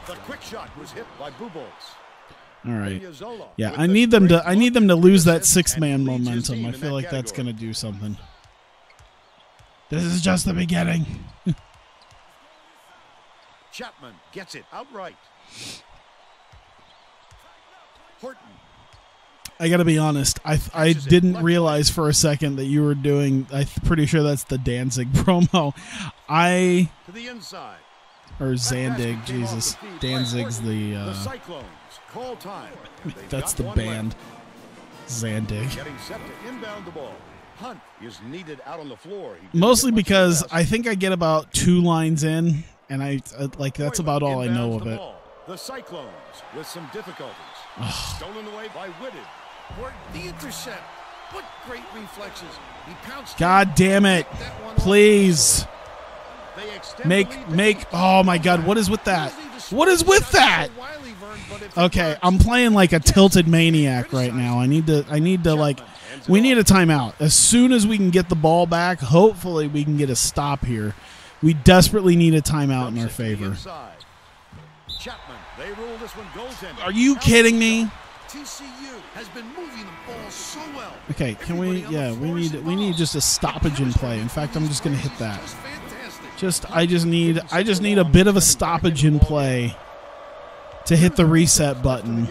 The quick shot was hit by Bubolz. All right. Yeah, I need them to lose that 6-man momentum. I feel like that's going to do something. This is just the beginning. Chapman gets it outright. Horton. I gotta be honest. I didn't realize for a second that you were doing. I'm pretty sure that's the Danzig promo. To the inside. Or Zandig, Jesus. Danzig's the Cyclones call time. That's the band. Zandig. Getting set to inbound the ball. Hunt is needed out on the floor. Mostly because I think I get about 2 lines in, and I like that's about all I know of it. The Cyclones with some difficulties. Stolen away by Whitted. The intercept. What great reflexes. He pounced. God damn it. Please. Make. Oh my God. What is with that? What is with that? Okay, I'm playing like a tilted maniac right now. I need to like, we need a timeout. As soon as we can get the ball back, hopefully we can get a stop here. We desperately need a timeout in our favor. Are you kidding me? TCU has been moving the ball so well. Okay, can we? Yeah, we need just a stoppage in play. In fact, I'm just gonna hit that. I just need a bit of a stoppage in play to hit the reset button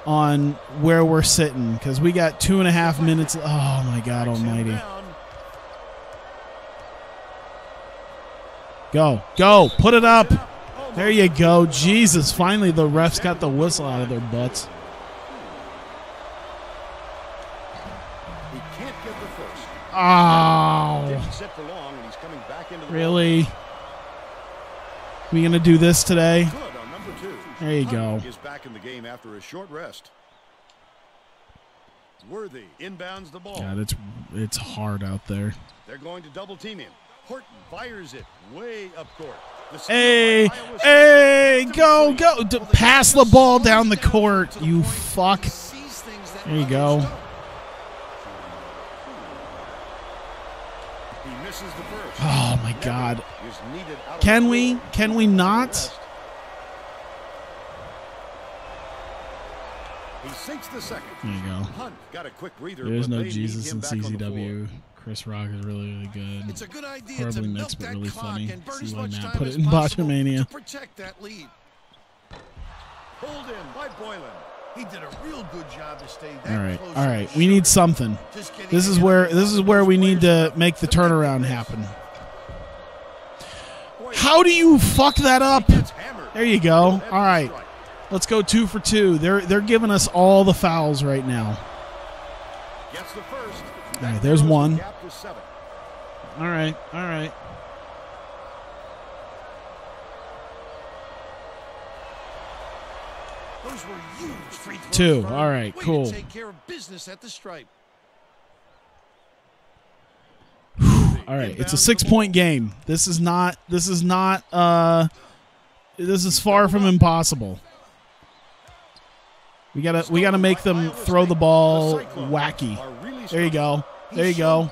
on where we're sitting, because we got 2.5 minutes. Oh my God Almighty! Go, put it up. There you go. Jesus, finally the refs got the whistle out of their butts. He can't get the first. Oh. Really? We going to do this today? There you go. Is back in the game after a short rest. Worthy inbounds the ball. God, it's hard out there. They're going to double team him. Horton fires it way up court. Hey, go. Pass the ball down the court, you fuck. There you go. Oh, my God. Can we not? He sinks the second. There you go. Hunt got a quick breather. There's no Jesus in CZW. Chris Rock is really good. It's a good idea. Horribly mixed, but really funny. See why Matt put it in Botchamania. Protect that lead. Pulled in by Boylan. He did a real good job to stay that close. All right. We need something. This is where we need to make the turnaround happen. How do you fuck that up? There you go. All right. Let's go 2 for 2. They're giving us all the fouls right now. Gets the first. All right, there's one. All right. Those were huge free throws. 2. All right, cool. Take care of business at the stripe. All right, it's a 6-point game. This is far from impossible. We gotta make them throw the ball wacky. There you go.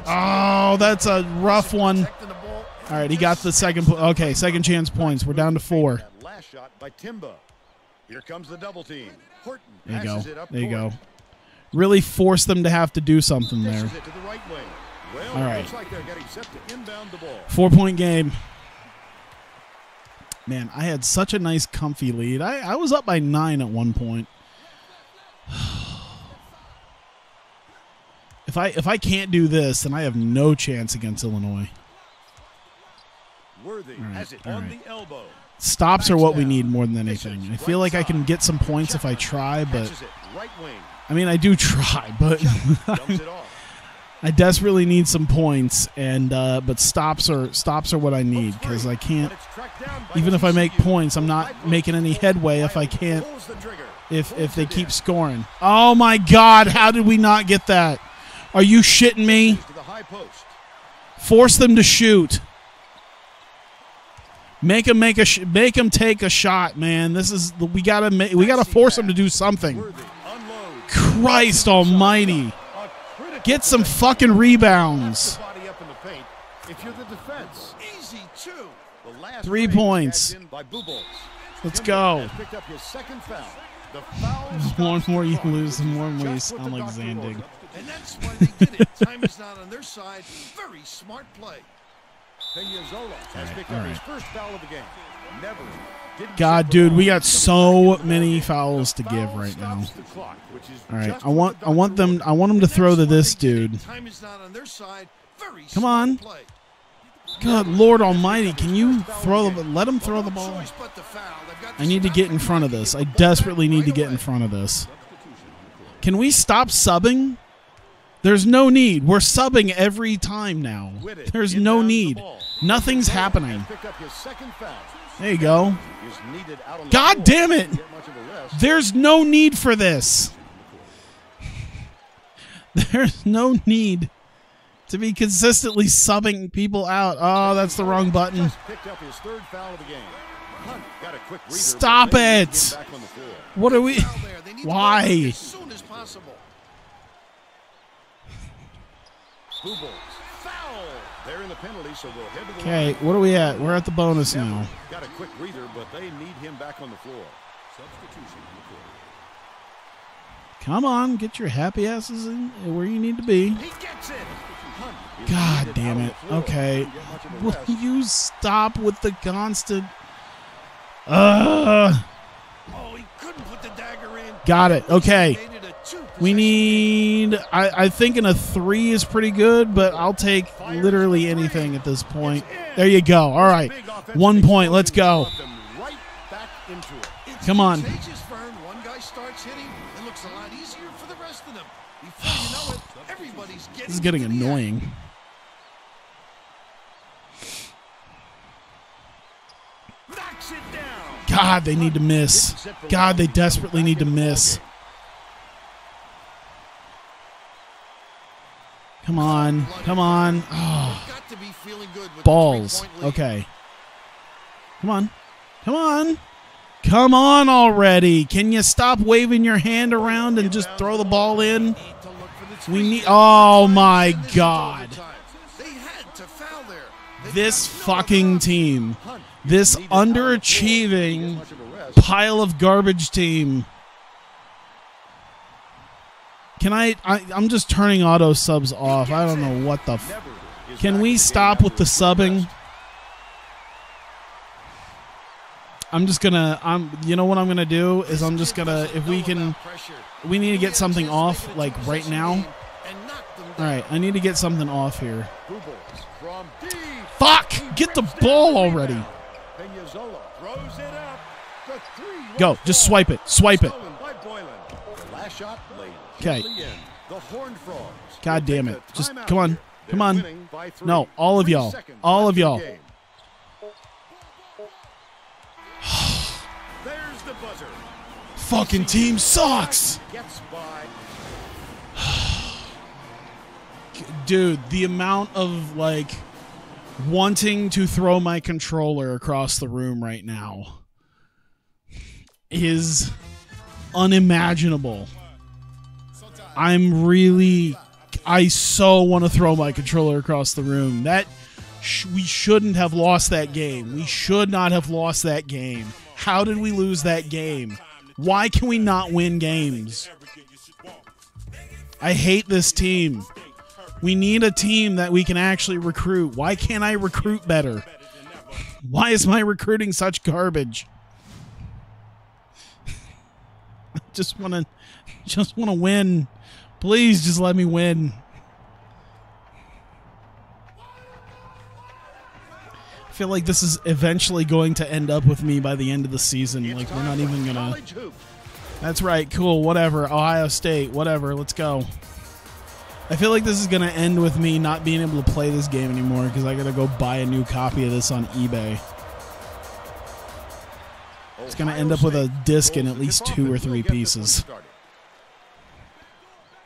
Oh, that's a rough one. All right, he got the second. Okay, second chance points. We're down to 4. Last shot by Timba. Here comes the double team. Horton there you go. There you court. go. Really force them to have to do something there. It to the right wing. Well, all right. Looks like they're getting set to inbound the ball. 4-point game. Man, I had such a nice, comfy lead. I was up by 9 at one point. If I can't do this, then I have no chance against Illinois. Worthy has it on the elbow. Stops are what we need more than anything. I feel like I can get some points if I try, but I mean I do try, but I desperately need some points, and but stops are what I need, because I can't. Even if I make points, I'm not making any headway if I can't. If they keep scoring. Oh my God! How did we not get that? Are you shitting me? Force them to shoot. Make them take a shot, man. This is we gotta force them to do something. Christ Almighty! Get some fucking rebounds. 3 points. Let's go. The more and more you lose, the more and more you sound like Zandig. And that's why they did it. Time is not on their side. Very smart play. Peñazola has picked up his first foul of the game. Never. God, dude, we got so many fouls to give right now. All right, I want them to throw to this dude. Time is not on their side. Very Come on. play. God, Lord Almighty, can you let him throw the ball? I need to get in front of this. I desperately need to get in front of this. Can we stop subbing? There's no need. We're subbing every time now. There's no need. Nothing's happening. There you go. God damn it. There's no need for this. There's no need to be consistently subbing people out. Oh, that's the wrong button. Stop it. What are we? Why? Okay, what are we at? We're at the bonus now. Got a quick breather, but they need him back on the floor. Substitution. Come on, get your happy asses in where you need to be. He gets it. God damn it. Okay. Will you stop with the constant... Oh, he couldn't put the dagger in. Got it. Okay. We need... I think a 3 is pretty good, but I'll take literally anything at this point. There you go. All right. 1 point. Let's go. Come on. One guy starts hitting, it looks a lot easier for the rest of them. Before you know it, everybody's getting... This is getting annoying. Knocks it down. God, they need to miss. God, they desperately need to miss. Come on. Come on. Oh. Balls. Okay. Come on. Come on. Come on already. Can you stop waving your hand around and just throw the ball in? We need... Oh, my God. This fucking team. This underachieving pile of garbage team. Can I'm just turning auto subs off. I don't know what the... Can we stop with the subbing? I'm just gonna, you know what I'm gonna do is I'm just gonna, if we can, we need to get something off like right now. All right, I need to get something off here. Fuck! Get the ball already. Go, just swipe it, swipe it. Okay. God damn it! Just come on, come on. No, all of y'all, all of y'all. Fucking team sucks. Dude, the amount of like wanting to throw my controller across the room right now is unimaginable. I so want to throw my controller across the room. We shouldn't have lost that game. We should not have lost that game. How did we lose that game? Why can we not win games? I hate this team. We need a team that we can actually recruit. Why can't I recruit better? Why is my recruiting such garbage? I just want to win. Please just let me win. I feel like this is eventually going to end up with me by the end of the season. Like, we're not even going to... That's right. Cool. Whatever. Ohio State. Whatever. Let's go. I feel like this is going to end with me not being able to play this game anymore because I got to go buy a new copy of this on eBay. It's going to end up with a disc in at least 2 or 3 pieces.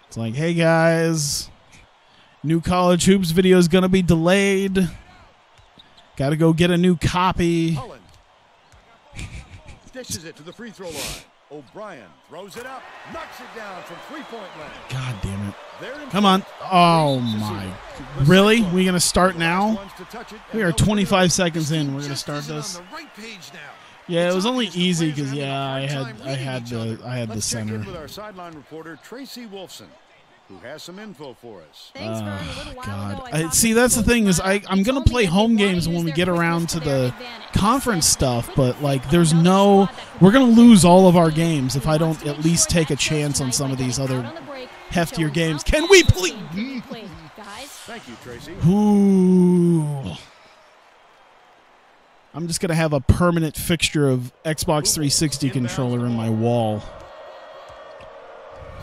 It's like, hey, guys. New College Hoops video is going to be delayed. Got to go get a new copy. Dishes it to the free throw line. O'Brien throws it up, knocks it down from three-point land. God damn it. Come on. Oh, my. Really? We going to start now? We are 25 seconds in. We're going to start this. Yeah, it was only easy because, yeah, I had the center. With our sideline reporter, Tracy Wolfson. who has some info for us. Thanks, Vern. A little while ago, God. See, that's the thing is I'm going to play home games when we get around to the conference stuff, but, like, there's no... We're going to lose all of our games if I don't at least take a chance on some of these other heftier games. Can we please... Thank you, Tracy. Ooh. I'm just going to have a permanent fixture of Xbox 360 controller in my wall.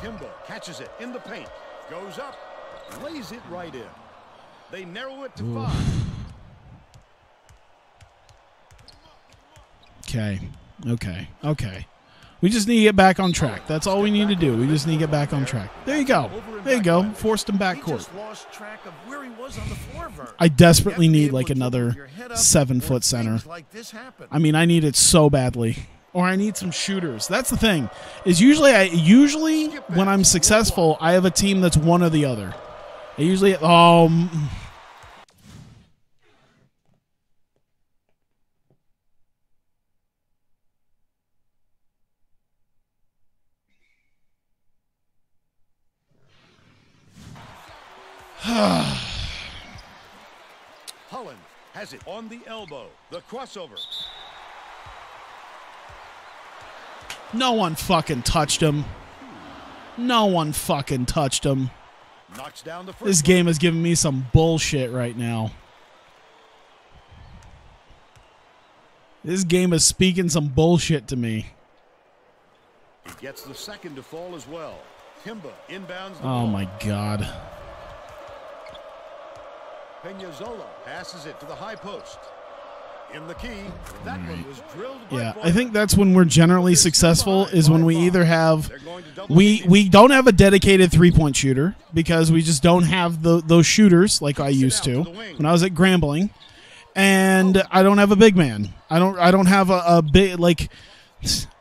Timber catches it in the paint, goes up, lays it right in. They narrow it to 5. Okay. We just need to get back on track. That's all we need to do. We just need to get back on track. There you go. There you go. Forced him backcourt. I desperately need, like, another 7-foot center. I mean, I need it so badly. Or I need some shooters. That's the thing. Is usually when I'm successful, I have a team that's one or the other. I usually Holland has it on the elbow. The crossover. No one fucking touched him. Knocks down the first. This game is giving me some bullshit right now. This game is speaking some bullshit to me. He gets the second to fall as well. Timber inbounds the Oh ball. my God. Peñazola passes it to the high post. In the key, that one was drilled. Yeah, I think that's when we're generally successful is when we either have we don't have a dedicated 3-point shooter because we just don't have those shooters like I used to when I was at Grambling, and I don't have a big man. I don't have a big, like,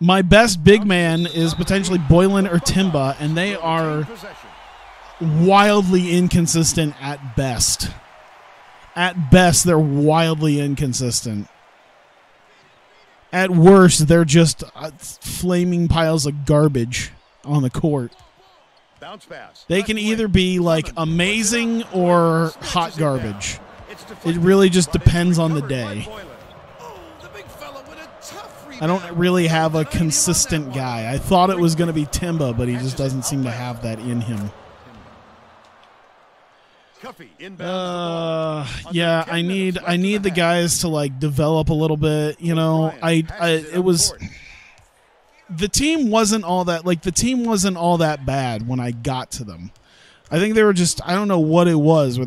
my best big man is potentially Boylan or Timba, and they are wildly inconsistent at best. At best, they're wildly inconsistent. At worst, they're just flaming piles of garbage on the court. Bounce pass. They can either be, like, amazing or hot garbage. It really just depends on the day. I don't really have a consistent guy. I thought it was going to be Timba, but he just doesn't seem to have that in him. Yeah, I need the guys to, like, develop a little bit. You know, the team wasn't all that bad when I got to them. I think they were just, I don't know what it was where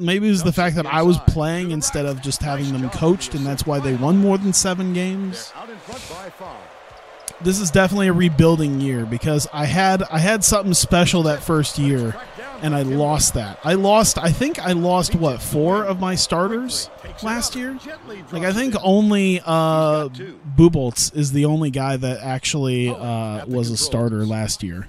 maybe it was the fact that I was playing instead of just having them coached, and that's why they won more than 7 games. This is definitely a rebuilding year because I had something special that first year, and I lost that. I think I lost, what, 4 of my starters last year? Like, I think only Buboltz is the only guy that actually was a starter last year.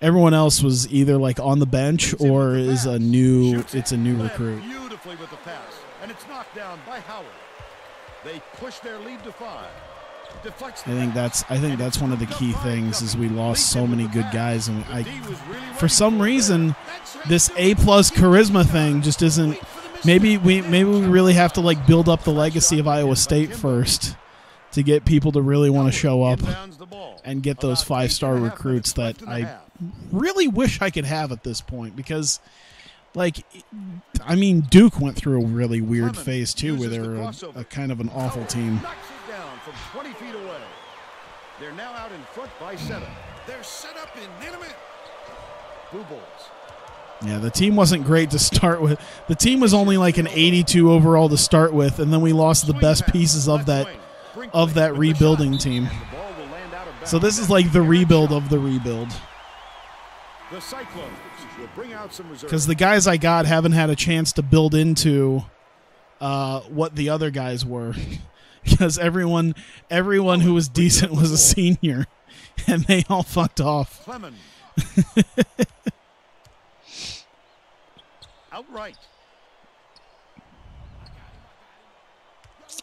Everyone else was either, like, on the bench or is a new recruit. Beautifully with the pass, and it's knocked down by Howard. They push their lead to 5. I think that's one of the key things is we lost so many good guys, and for some reason this A+ charisma thing just isn't. Maybe we really have to, like, build up the legacy of Iowa State first to get people to really want to show up and get those 5-star recruits that I really wish I could have at this point, because, like, I mean, Duke went through a really weird phase too where they were a kind of an awful team. From 20 feet away. They're now out in front by 7. They're set up in minute. Buboltz. Yeah, the team wasn't great to start with. The team was only like an 82 overall to start with, and then we lost the best pieces of that rebuilding team. So this is like the rebuild of the rebuild. The Cyclones will bring out some reserves. Because the guys I got haven't had a chance to build into what the other guys were. Because everyone who was decent was a senior, and they all fucked off. Clement. Outright.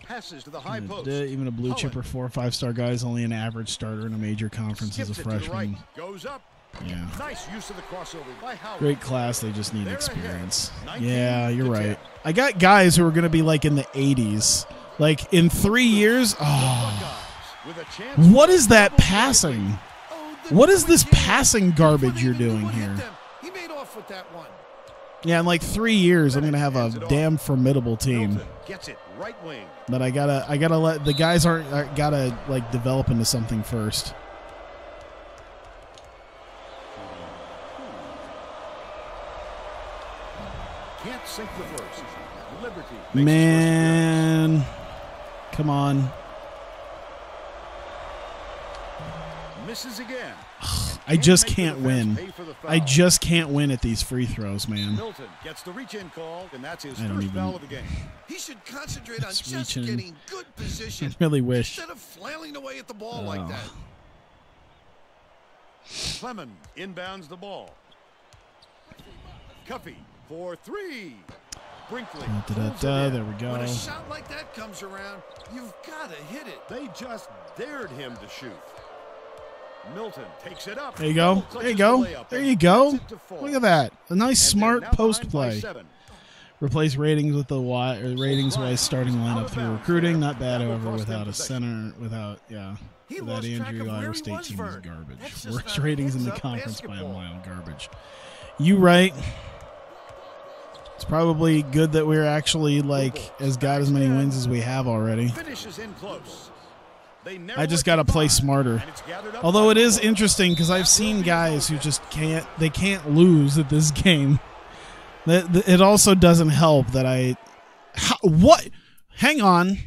Passes to the high post. Even a blue chipper 4 or 5-star guy is only an average starter in a major conference as a freshman. Goes up. Yeah. Nice use of the crossover by Howard. Great class. They just need experience. 19 Yeah, you're to right. 10. I got guys who are going to be like in the 80s. Like in 3 years. Oh, With a chance what for is that double passing? Oh, the What is quick this hands passing before garbage they you're even knew doing what hit here? them. He made off with that one. Yeah, in like 3 years, I'm going to have a damn formidable team. Milton gets it right wing. But I gotta let the guys gotta like develop into something first. Can't sink the first. Liberty makes his first Man, come on. appearance. Misses again. I just make the can't defense win. pay for the foul. I just can't win at these free throws, man. Milton gets the reach-in call, and that's his I don't first even- foul of the game. He should concentrate on It's just reaching. getting good position I really wish. instead of flailing away at the ball like Oh. that. Clement inbounds the ball. Cuffey for three. Brinkley pulls it in. There we go. When a shot like that comes around, you've got to hit it. They just dared him to shoot. Milton takes it up. There you go. Double There you clutches go. the layup There and you go. gets it to fall. Look at that. A nice, And they're smart now post behind by play. 7. Replace ratings with the ratings-wise starting lineup through recruiting. Not bad, however, without a center, without lost track Andrew, of where Iowa he State was, team is Vern. garbage. That's just Worst not ratings in the heads-up conference by a basketball. mile. Garbage. You right. It's probably good that we're actually like as got as many wins as we have already. Finishes in close. They narrow I just it got to play 5, smarter. and it's gathered up Although by it is four. interesting because I've seen guys who just can't lose at this game. It also doesn't help that what? Hang on.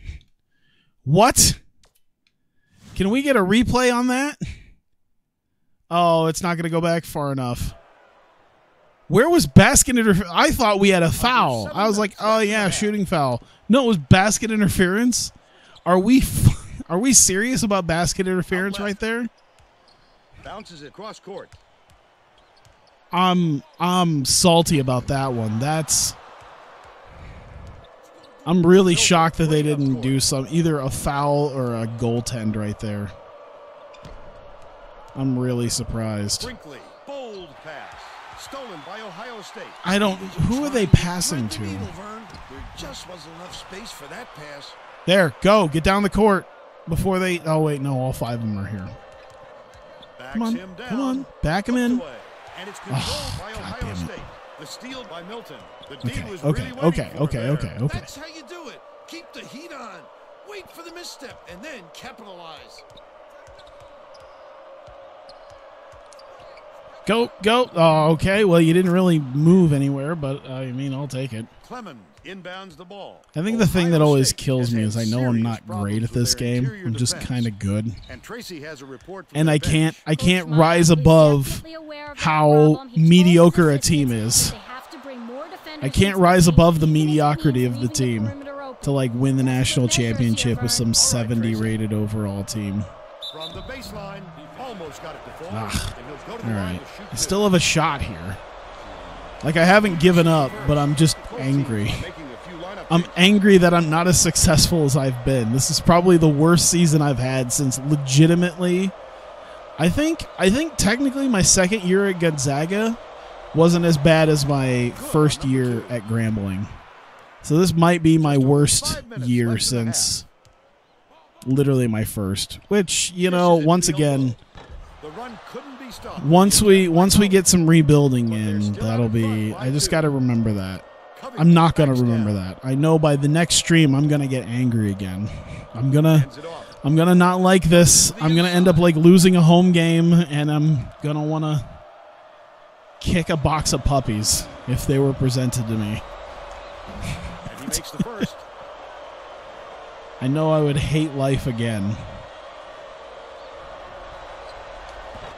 What? Can we get a replay on that? Oh, it's not going to go back far enough. Where was basket interference? I thought we had a foul. I was like, oh yeah, shooting foul. No, it was basket interference. Are we serious about basket interference right there? Bounces it cross court. I'm salty about that one. I'm really shocked that they didn't do either a foul or a goaltend right there. I'm really surprised. Brinkley, bold pass. Stolen by Ohio State. Who are they passing Thread the to? needle, Vern. There just wasn't enough space for that pass. There, go. Get down the court before they... Oh, wait, no, all 5 of them are here. Backs Come on, him down. come on. Back him in. Away. And it's controlled by God Ohio damn it. State. The steal by Milton. The D Okay, was okay, really waiting okay, for okay, it there. okay. That's how you do it. Keep the heat on. Wait for the misstep and then capitalize. Go, go. Oh, okay. Well, you didn't really move anywhere, but I mean, I'll take it. Clement inbounds the ball. I think the thing that Ohio always State kills has me had is I know I'm serious not problems great at with this their game. interior I'm just defense. kind of good. And Tracy has a report from And the I bench. can't Coach rise Miles is above definitely aware of that how problem. He told mediocre his a team assistants is. they have to bring more defenders I can't into the rise game, above the even if it mediocrity means of the leaving team perimeter open. to like win the That's national measures here, championship with Vern. some 70 Tracy. rated overall team. From the baseline, almost got it to fall. Ah, And he'll go to all the line right. to shoot I two. still have a shot here. Like, I haven't given up, but I'm just Both angry. teams are making a few lineup I'm changes. angry that I'm not as successful as I've been. This is probably the worst season I've had since legitimately. I think technically my second year at Gonzaga wasn't as bad as my first year at Grambling. So this might be my worst 5 minutes year left in the since literally my first. Which, you know, once again, The run couldn't be stopped. once we get some rebuilding in, that'll be. I just got to remember that. I'm not going to remember that. I know by the next stream I'm going to get angry again. I'm going to not like this. I'm going to end up like losing a home game, and I'm going to want to kick a box of puppies if they were presented to me. And he makes the first. I know I would hate life again.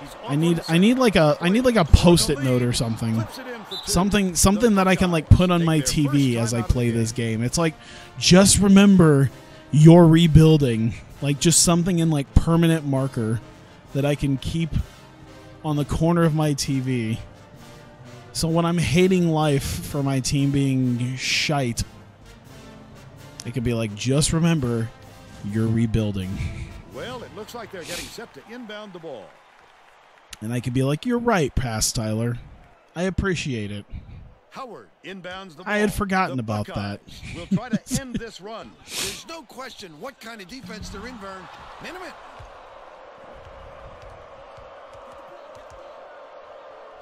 He's off I on need the like a post-it note or something. Flips it in for two. Something that I can like put on my TV as I play this game. It's like, just remember you're rebuilding. Like, just something in like permanent marker that I can keep on the corner of my TV. So when I'm hating life for my team being shite, it could be like, just remember you're rebuilding. Well, it looks like they're getting set to inbound the ball. And I could be like, you're right, Pass Tyler. I appreciate it. Howard inbounds the ball. I had forgotten The about Buckeyes that. will try to end this run. There's no question what kind of defense they're in, Vern. Minimum.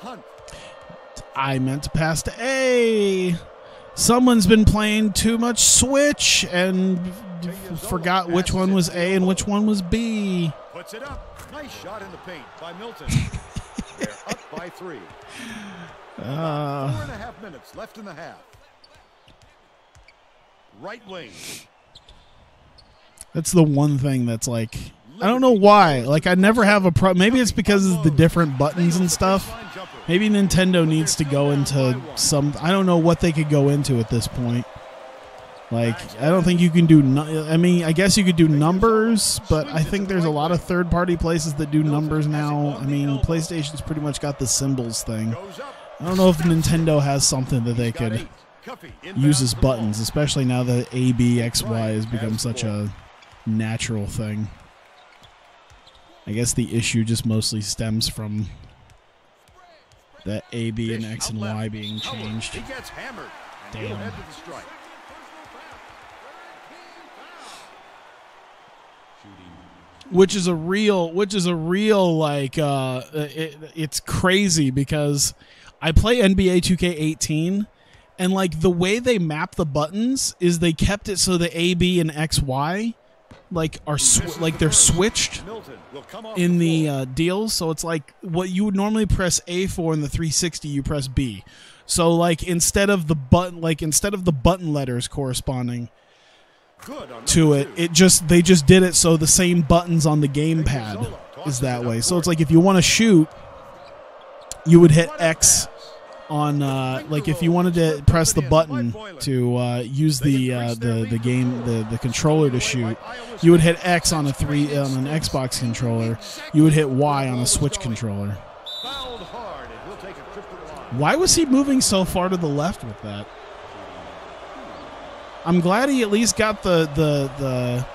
Hunt. I meant to pass to A. Someone's been playing too much Switch and forgot which one was A and which one was B. Puts it up. Nice shot in the paint by Milton. They're up by 3. 4.5 minutes left in the half. Right wing. That's the one thing that's like, I don't know why. Like, I never have a problem. Maybe it's because of the different buttons and stuff. Maybe Nintendo needs to go into some, I don't know what they could go into at this point. Like, I don't think you can do, I mean, I guess you could do numbers, but I think there's a lot of third-party places that do numbers now. I mean, PlayStation's pretty much got the symbols thing. I don't know if Nintendo has something that they could use as buttons, especially now that A, B, X, Y has become such a natural thing. I guess the issue just mostly stems from the A, B, and X and Y being changed. He gets hammered. Damn. Head to the strike. Which is a real like it's crazy because I play NBA 2K18 and like the way they map the buttons is they kept it so the A, B, and X, Y like are like they're switched in the deals. So it's like what you would normally press A for in the 360, you press B. So like instead of the button letters corresponding to it, they just did it so the same buttons on the gamepad is that way. So it's like if you want to shoot, you would hit X on like if you wanted to press the button to use the controller to shoot, you would hit X on an Xbox controller. You would hit Y on a Switch controller. Why was he moving so far to the left with that? I'm glad he at least got the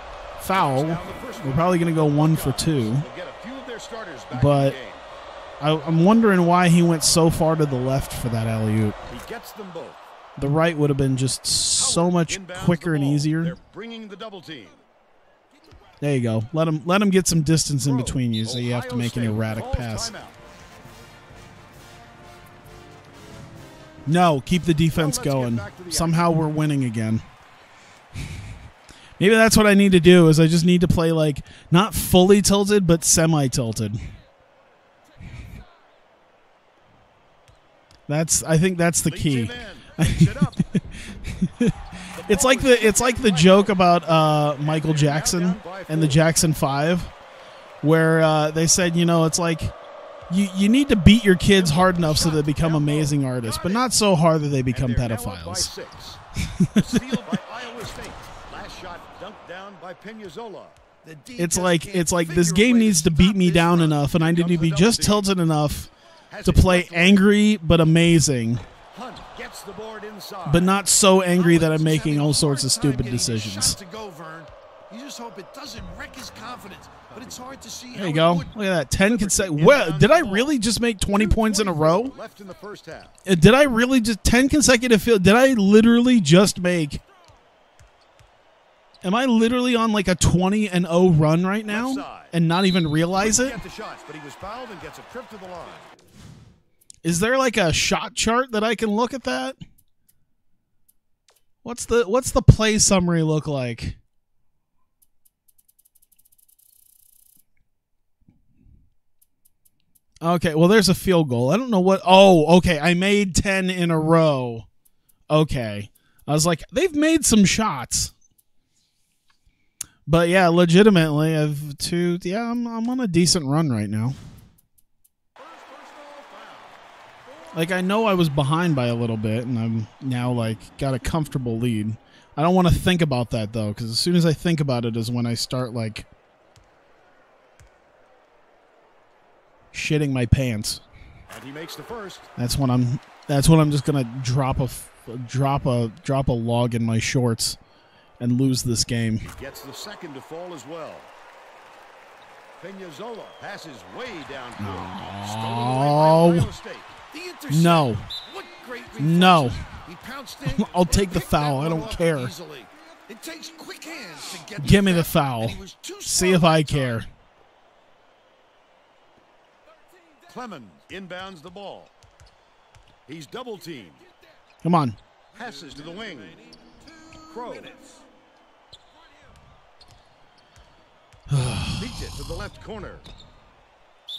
foul. We're probably going to go 1 for 2. But I'm wondering why he went so far to the left for that alley-oop. The right would have been just so much quicker and easier. There you go. Let him get some distance in between you, so you have to make an erratic pass. No, keep the defense going. Somehow we're winning again. Maybe that's what I need to do, is I just need to play, like, not fully tilted, but semi-tilted. I think that's the key. It's like the joke about Michael Jackson and the Jackson 5, where they said, you know, it's like you need to beat your kids hard enough so they become amazing artists, but not so hard that they become pedophiles. It's like this game needs to beat me down enough, and I need to be just tilted enough to play angry but amazing, but not so angry that I'm making all sorts of stupid decisions. You just hope it doesn't wreck his confidence, but it's hard to see. There you go. Look at that. 10 consecutive. Well, did I really just make 20 points in a row? Did I really just 10 consecutive field? Did I literally just make? Am I literally on like a 20-0 run right now and not even realize it? Is there like a shot chart that I can look at that? What's the play summary look like? Okay, well, there's a field goal. I don't know what. Oh, okay. I made 10 in a row. Okay. I was like, they've made some shots. But yeah, legitimately, I'm on a decent run right now. Like, I know I was behind by a little bit, and I'm now, like, got a comfortable lead. I don't want to think about that, though, because as soon as I think about it is when I start, like, shitting my pants. And he makes the first. That's when I'm just gonna drop a log in my shorts and lose this game. He gets the second to fall as well. Peñazola passes way down. Oh. No. No. I'll take the foul. I don't care. It takes quick hands to get Give me the foul. See if I care. Clemens inbounds the ball. He's double teamed. Come on. Passes to the wing. Crow. Beats it to the left corner.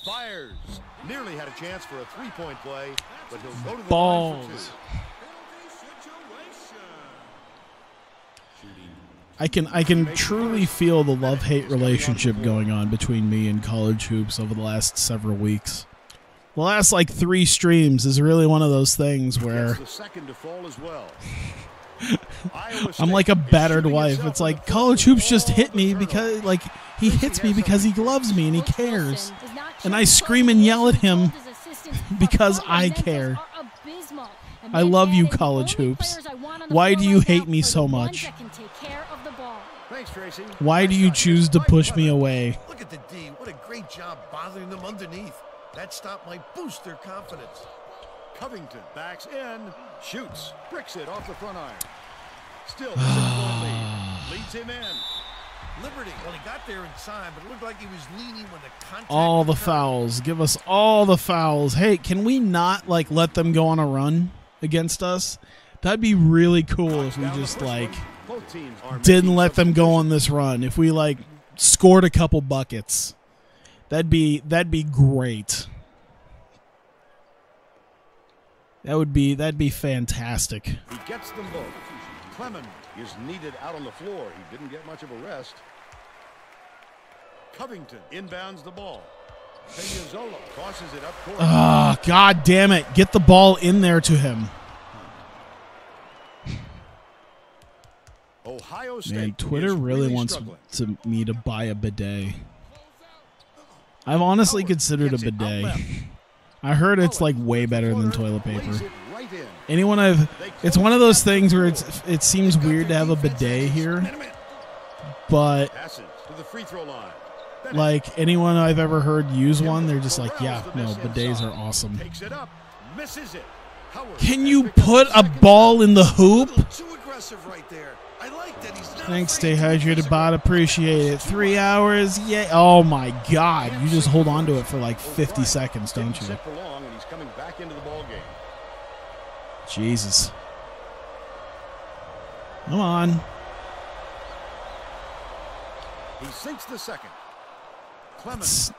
Fires. Nearly had a chance for a three-point play, but he'll go to the line for two. I can truly feel the love-hate relationship going on between me and college hoops over the last several weeks. The last like 3 streams is really one of those things where I'm like a battered wife. It's like college hoops just hit me because like he hits me because he loves me and he cares. And I scream and yell at him because I care. I love you, college hoops. Why do you hate me so much? Why do you choose to push me away? Look at the D. What a great job bothering them underneath. That stop might boost their confidence. Covington backs in, shoots, bricks it off the front iron. Still, the 6-point lead leads him in. Liberty, well, he got there in time, but it looked like he was leaning when the contact. All the fouls. Give us all the fouls. Hey, can we not like let them go on a run against us? That'd be really cool if we just like didn't let them go on this run. If we like scored a couple buckets. That'd be great. That'd be fantastic. He gets them both. Clemens is needed out on the floor. He didn't get much of a rest. Covington inbounds the ball. Peñazola tosses it up court. Ah, God damn it. Get the ball in there to him. Ohio State. Man, Twitter really wants me to buy a bidet. I've honestly considered a bidet. I heard it's like way better than toilet paper. It's one of those things where it seems weird to have a bidet here, but like anyone I've ever heard use one, they're just like, yeah, no, bidets are awesome. Can you put a ball in the hoop? Thanks, stay hydrated, bot. Appreciate it. 3 hours, yeah. Oh my God, you just hold on to it for like 50 seconds, don't you? Jesus. Come on. He sinks the second.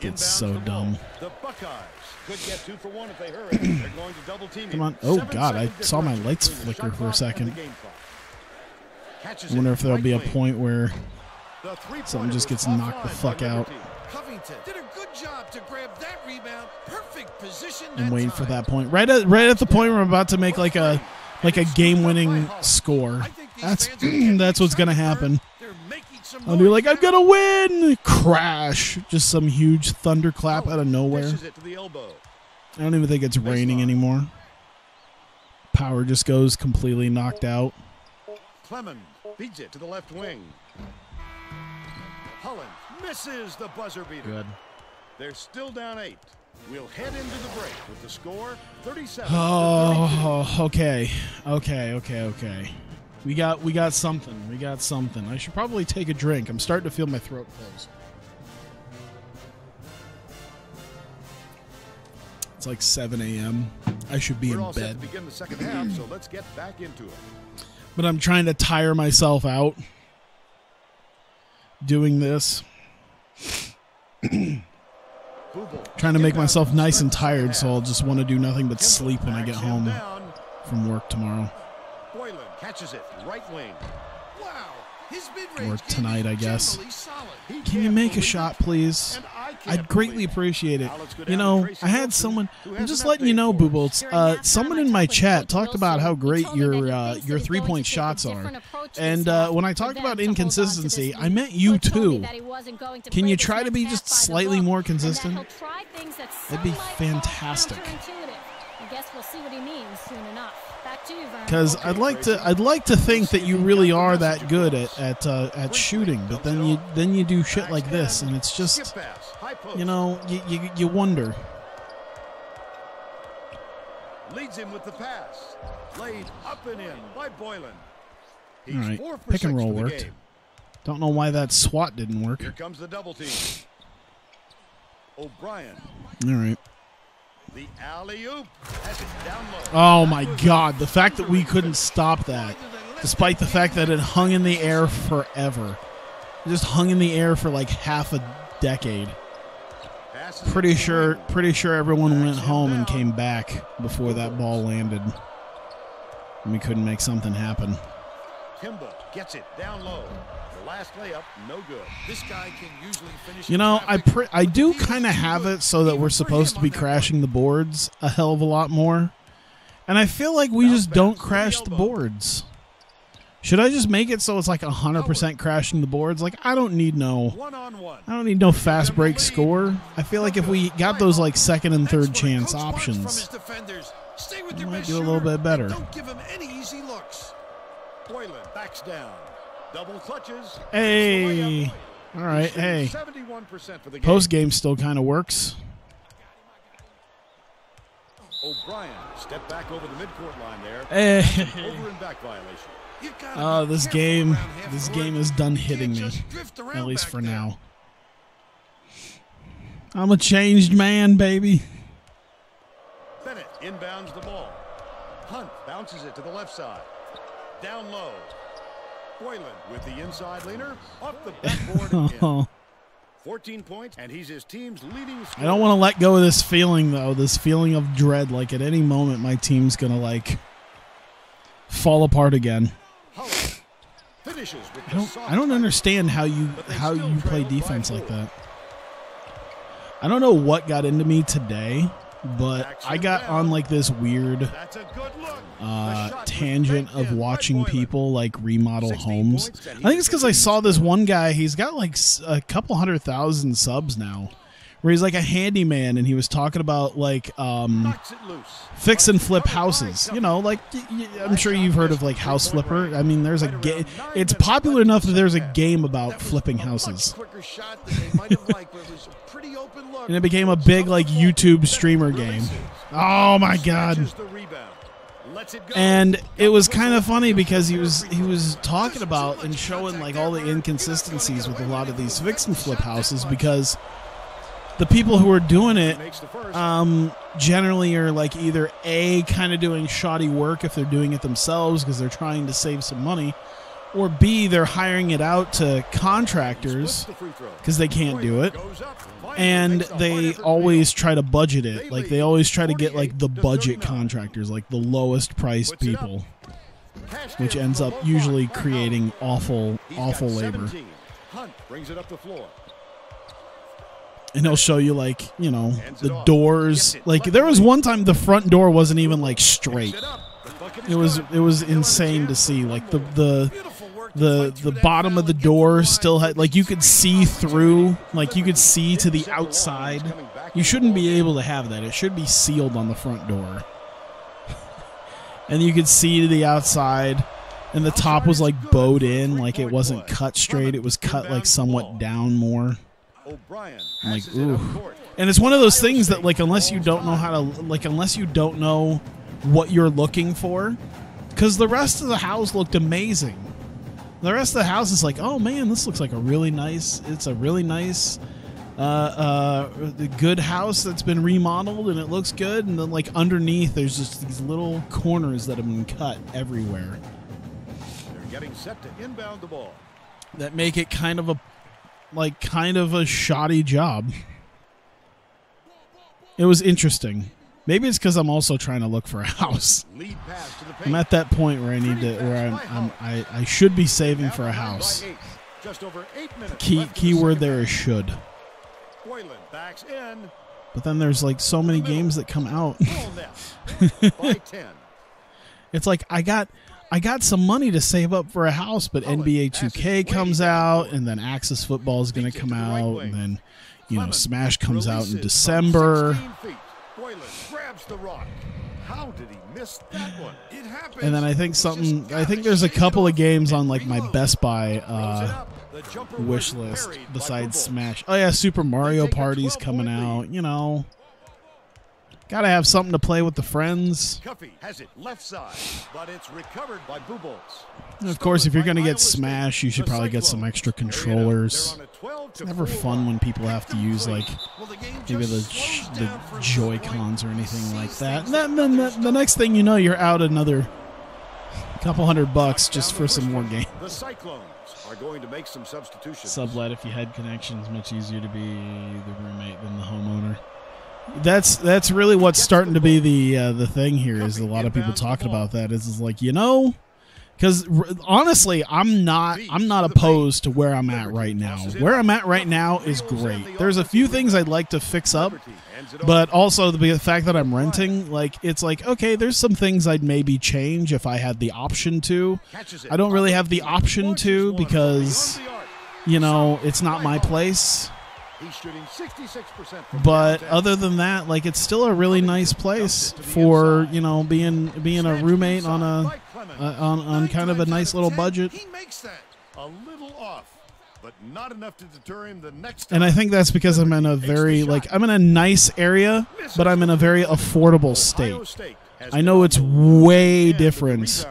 It's so dumb. The Buckeyes could get 2 for 1 if they hurry. They're going to double team. Come on. Oh God, I saw my lights flicker for a second. I wonder if there'll be a point where something just gets knocked the fuck out. Covington did a good job to grab that rebound. Perfect position. I'm waiting for that point. Right at the point where I'm about to make like a game-winning score. That's what's gonna happen. I'll be like, I'm gonna win! Crash! Just some huge thunderclap out of nowhere. I don't even think it's raining anymore. Power just goes completely knocked out. Clemens beats it to the left wing. Holland misses the buzzer beater. Good. They're still down 8. We'll head into the break with the score 37. Oh, okay. We got something. I should probably take a drink. I'm starting to feel my throat close. It's like 7 a.m. I should be in bed. Set to begin the second half, so let's get back into it. But I'm trying to tire myself out doing this. Trying to make myself nice and tired, so I'll just want to do nothing but sleep when I get home from work tomorrow. Boylan catches it, right wing. Or tonight, I guess. Can you make a shot, please? I'd greatly appreciate it. You know, I had someone. I'm just letting you know, Boobolts. Someone in my chat talked about how great your 3-point shots are, and when I talked about inconsistency, I meant you too. Can you try to be just slightly more consistent? That'd be fantastic. I guess we'll see what he means soon enough. Back to you, Vern. Because I'd like to think that you really are that good at shooting, but then you do shit like this, and it's just post. you know, you wonder. Leads him with the pass. Laid up and in by Boylan. He's All right, 4 for pick and 6 roll for the worked. game. Don't know why that SWAT didn't work. Here comes the double team. O'Brien. All right. The alley-oop has it down low. Oh, my God. The fact that we couldn't stop that, despite the fact that it hung in the air forever. It just hung in the air for like half a decade. Pretty sure everyone went home and came back before that ball landed. And we couldn't make something happen. Kimball gets it down low. The last layup, no good. This guy can usually finish. You know, I do kind of have it so that we're supposed to be crashing the boards a hell of a lot more. And I feel like we just don't crash the boards. Should I just make it so it's like 100% crashing the boards? Like, I don't need no fast break score. I feel like if we got those like second and third chance options, it might do a little bit better. Don't give him any easy looks. Boylan backs down. Double clutches. Hey. All right, hey. 71% for the game. Post game still kind of works. O'Brien step back over the midcourt line there. Hey. Over and back violation. Oh, this game is done hitting me, at least for now. I'm a changed man, baby. Bennett inbounds the ball. Hunt bounces it to the left side. Down low. Boylan with the inside leaner off the backboard and in. 14 points, and he's his team's leading scorer. I don't want to let go of this feeling, though. This feeling of dread. Like, at any moment, my team's going to, like, fall apart again. Finishes with I don't understand how you play defense like that. I don't know what got into me today, but I got on like this weird tangent of watching people like remodel homes. I think it's because I saw this one guy. He's got like a couple 100,000 subs now, where he's like a handyman, and he was talking about like fix and flip houses. You know, like I'm sure you've heard of like House Flipper. I mean, there's a game. It's popular enough that there's a game about flipping houses. And it became a big like YouTube streamer game. Oh my God. And it was kind of funny because he was talking about and showing like all the inconsistencies with a lot of these fix and flip houses, because the people who are doing it generally are like either A, kind of doing shoddy work if they're doing it themselves because they're trying to save some money, or B, they're hiring it out to contractors because they can't do it, and they always try to budget it. Like they always try to get like the budget contractors, like the lowest priced people, which ends up usually creating awful labor. Hunt brings it up the floor. And he'll show you, like, you know, the doors. Like, there was one time the front door wasn't even, like, straight. It was insane to see. Like, the bottom of the door still had, like, you could see through. Like, you could see to the outside. You shouldn't be able to have that. It should be sealed on the front door. And you could see to the outside. And the top was, like, bowed in. Like, it wasn't cut straight. It was cut, like, somewhat down more. I'm like, ooh. And it's one of those things that, like, unless you don't know what you're looking for, because the rest of the house looked amazing. The rest of the house is like, oh man, this looks like a really nice good house that's been remodeled and it looks good. And then, like, underneath there's just these little corners that have been cut everywhere. They're getting set to inbound the ball. That make it kind of a shoddy job. It was interesting. Maybe it's because I'm also trying to look for a house. I'm at that point where I need to, where I should be saving for a house. Keyword there is should. But then there's like so many games that come out. It's like I got some money to save up for a house, but NBA 2K comes out, and then Axis Football is going to come out, and then, you know, Smash comes out in December. How did he miss that one? It happens. And then I think there's a couple of games on like my Best Buy wish list besides Smash. Oh yeah, Super Mario Party's coming out. You know, gotta have something to play with the friends. Cuffy has it left side, but it's recovered by Bubolz. And of course, if you're gonna get Smash, you should probably get some extra controllers. It's never fun when people have to use like maybe the Joy-Cons or anything like that. And then the next thing you know, you're out another couple $100 just for some more games. The Cyclones are going to make some substitutions. Sublet if you had connections, much easier to be the roommate than the homeowner. That's really what's starting to be the thing here, is a lot of people talking about that. Is like, you know, because honestly, I'm not opposed to where I'm at right now. Where I'm at right now is great. There's a few things I'd like to fix up, but also the fact that I'm renting, like, it's like, okay, there's some things I'd maybe change if I had the option to. I don't really have the option to because, you know, it's not my place. He's shooting 66%. But other than that, like, it's still a really nice place for, you know, being a roommate on on kind of a nice little budget. He makes that. A little off, but not enough to deter him the next time. And I think that's because I'm in a very, like, I'm in a nice area, but I'm in a very affordable state. I know it's way different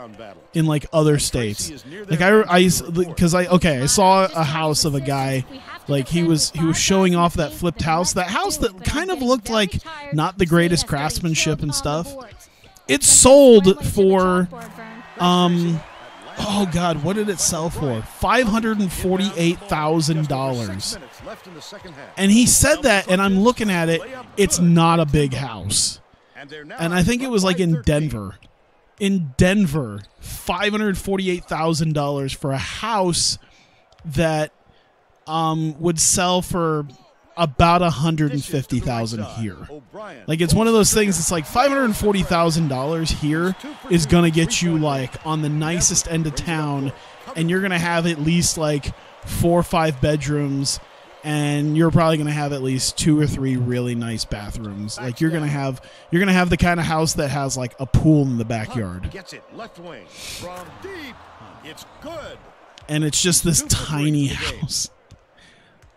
in like other states. Like I saw a house of a guy, like he was showing off that flipped house, that house that kind of looked like not the greatest craftsmanship and stuff. It sold for oh god, what did it sell for? $548,000. And he said that, and I'm looking at it, it's not a big house. And I think it was like in Denver. In Denver, $548,000 for a house that would sell for about $150,000 here. Like, it's one of those things. It's like $540,000 here is gonna get you like on the nicest end of town, and you're gonna have at least like 4 or 5 bedrooms. And you're probably going to have at least 2 or 3 really nice bathrooms. Like you're going to have the kind of house that has like a pool in the backyard. Gets it left wing from deep. It's good. And it's just this tiny house.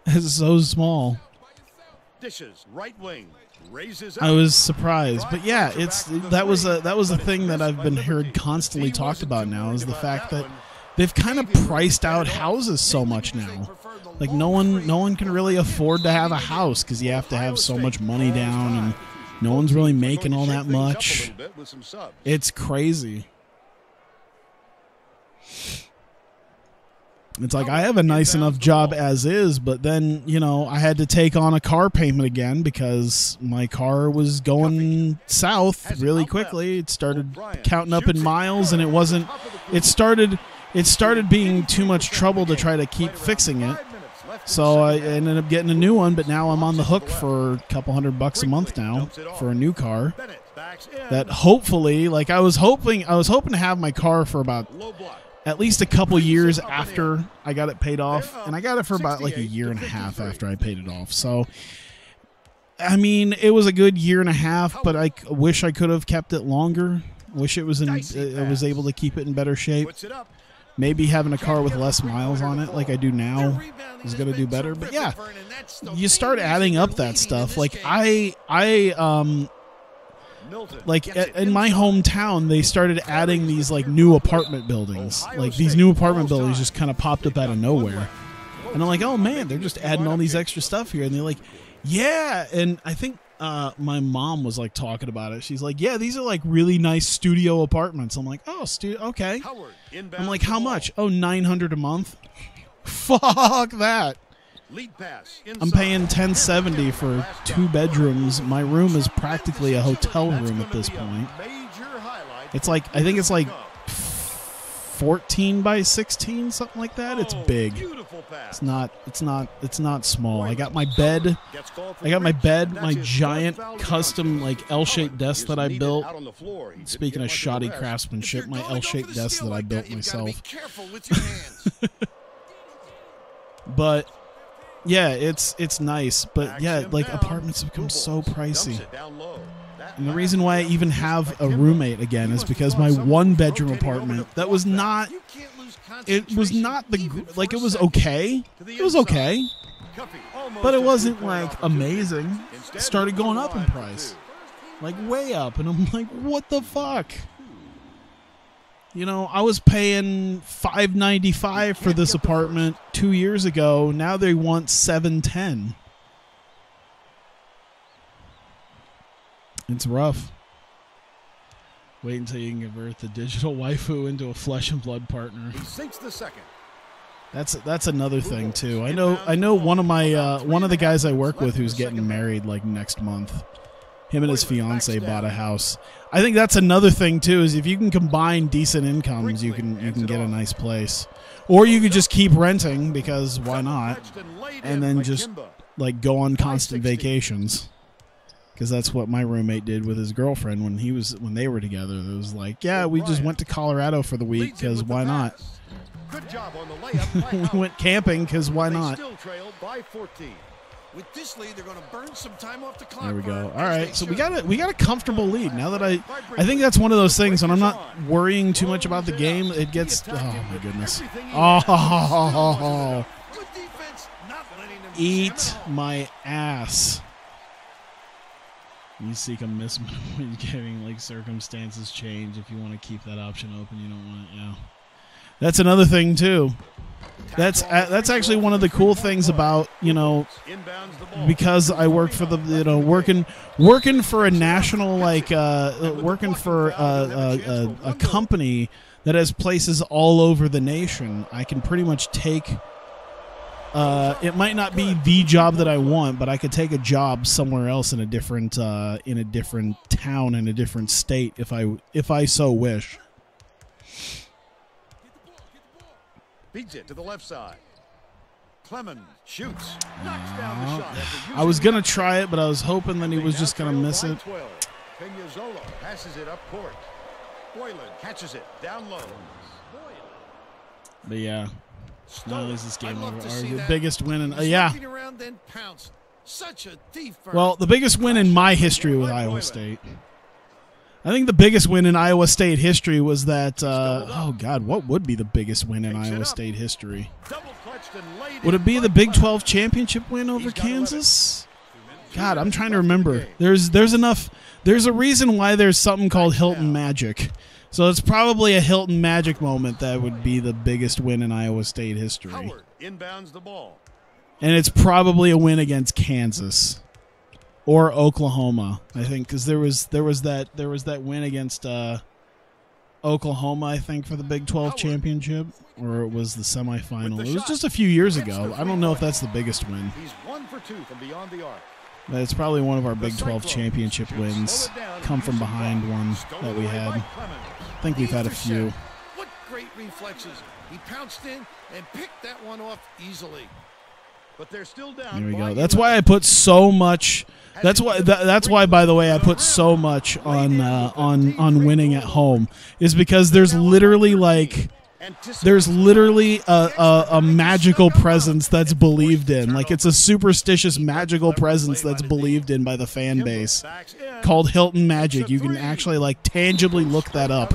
It's so small. Dishes right wing. Raises I was surprised, but yeah, that was a thing that I've been heard constantly talked about now, is the fact that they've kind of priced out houses so much now. Like no one can really afford to have a house because you have to have so much money down, and no one's really making all that much. It's crazy. It's like I have a nice enough job as is, but then, you know, I had to take on a car payment again because my car was going south really quickly. It started counting up in miles, and it started being too much trouble to try to keep fixing it. So I ended up getting a new one, but now I'm on the hook for a couple $100 a month now for a new car. That hopefully, like I was hoping to have my car for about at least a couple years after I got it paid off, and I got it for about like a year and a half after I paid it off. So I mean, it was a good year and a half, but I wish I could have kept it longer. Wish I was able to keep it in better shape. Maybe having a car with less miles on it like I do now is going to do better. But yeah, you start adding up that stuff. Like in my hometown, they started adding these like new apartment buildings. Like these new apartment buildings just kind of popped up out of nowhere. And I'm like, oh man, they're just adding all these extra stuff here. And they're like, yeah. And I think my mom was like talking about it. She's like, yeah, these are like really nice studio apartments. I'm like, oh, okay. I'm like, how much? Oh, $900 a month. Fuck that. I'm paying $1,070 for 2 bedrooms. My room is practically a hotel room at this point. It's like, I think it's like 14 by 16, something like that. It's big. It's not small. I got my bed, my giant custom like L-shaped desk that I built. Speaking of shoddy craftsmanship, my L-shaped desk that I built myself. But yeah, it's nice. But yeah, like apartments have become so pricey. And the reason why I even have a roommate again is because my one-bedroom apartment that was not. It was not like it was okay. It was okay, but it wasn't like amazing. It started going up in price, like way up, and I'm like, what the fuck? You know, I was paying $595 for this apartment 2 years ago. Now they want $710. It's rough. Wait until you can convert the digital waifu into a flesh and blood partner. He sinks the second. That's another thing too. I know one of the guys I work with who's getting married like next month. Him and his fiance bought a house. I think that's another thing too. Is if you can combine decent incomes, you can get a nice place, or you could just keep renting because why not? And then just like go on constant vacations. Because that's what my roommate did with his girlfriend when they were together. It was like, yeah, we just went to Colorado for the week because why not? Good job on the layup. We went camping because why not? Still trailed by 14. With this lead, they're going to burn some time off the clock. There we go. All right, so we got a comfortable lead. Now that I think that's one of those things when I'm not worrying too much about the game, it gets. Oh my goodness. Oh, Good defense, not letting them eat my ass. You seek a miss when getting like circumstances change. If you want to keep that option open, you don't want it. Yeah, that's another thing too. That's actually one of the cool things about, you know, because I work for the, you know, working for a national, like working for a company that has places all over the nation. I can pretty much take. It might not be the job that I want, but I could take a job somewhere else in a different town, in a different state, if I so wish. Beats it to the left side. Clemens shoots. Knocks down the shot. I was gonna try it, but I was hoping that he was just gonna miss it. Peñazola passes it up court. Boylan catches it down low. But yeah. Now this is game over. The that. biggest win in Yeah. Around, then pounced. Such a thief. Well, the biggest win in my history with Iowa State. I think the biggest win in Iowa State history was that. Oh God, what would be the biggest win in Iowa State history? Would it be the Big 12 championship win over Kansas? God, I'm trying to remember. There's enough. There's a reason why there's something called Hilton Magic. So it's probably a Hilton Magic moment that would be the biggest win in Iowa State history. Howard inbounds the ball. And it's probably a win against Kansas or Oklahoma, I think, because there was that win against Oklahoma, I think, for the Big 12 championship, or it was the semifinal. It was just a few years ago. I don't know if that's the biggest win. He's 1 for 2 from beyond the arc. But it's probably one of our Big 12 championship wins. Come from behind one that we had. I think we've had a few. What great reflexes. He pounced in and picked that one off easily. But they're still down. There we go. That's why I put so much. That's why, by the way, I put so much on winning at home, is because there's literally a magical presence that's believed in. Like, it's a superstitious magical presence that's believed in by the fan base called Hilton Magic. You can actually like tangibly look that up.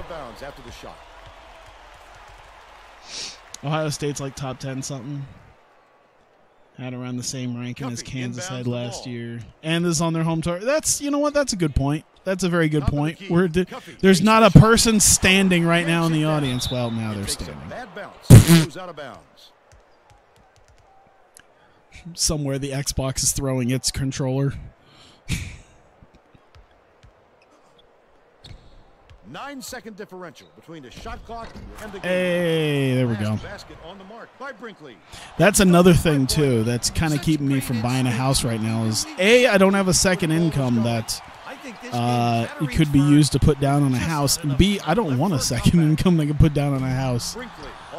Ohio State's like top 10 something. Had around the same ranking as Kansas had last year. And is on their home tour. That's, you know what, that's a good point. That's a very good point. There's not a person standing right now in the audience. Well, now they're standing. Somewhere the Xbox is throwing its controller. 9-second differential between the shot clock and the game. Hey, there we go. Basket on the mark by Brinkley. That's another thing too that's kind of keeping me from buying a house right now is A, I don't have a second income that it could be used to put down on a house, and B, I don't want a second income that can put down on a house.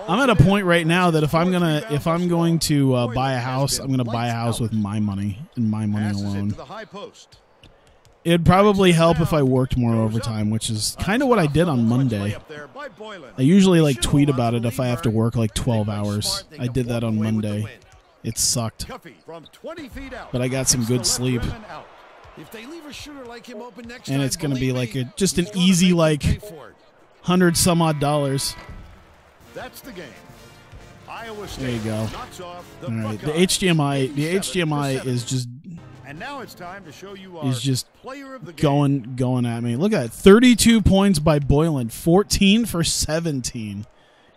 I'm at a point right now that if I'm going to buy a house, I'm going to buy a house with my money and my money alone. It'd probably help if I worked more overtime, which is kind of what I did on Monday. I usually like tweet about it if I have to work like 12 hours. I did that on Monday. It sucked. But I got some good sleep. If they leave a shooter like him open next And time, it's going to be believe like me, just an he's gonna easy make them like pay for it. $100-some-odd. That's the game. Iowa State There you go. knocks off the All right, the Buckeyes, HDMI 87-7. is just And now it's time to show you our player of the game. going at me. Look at it. 32 points by Boylan, 14 for 17.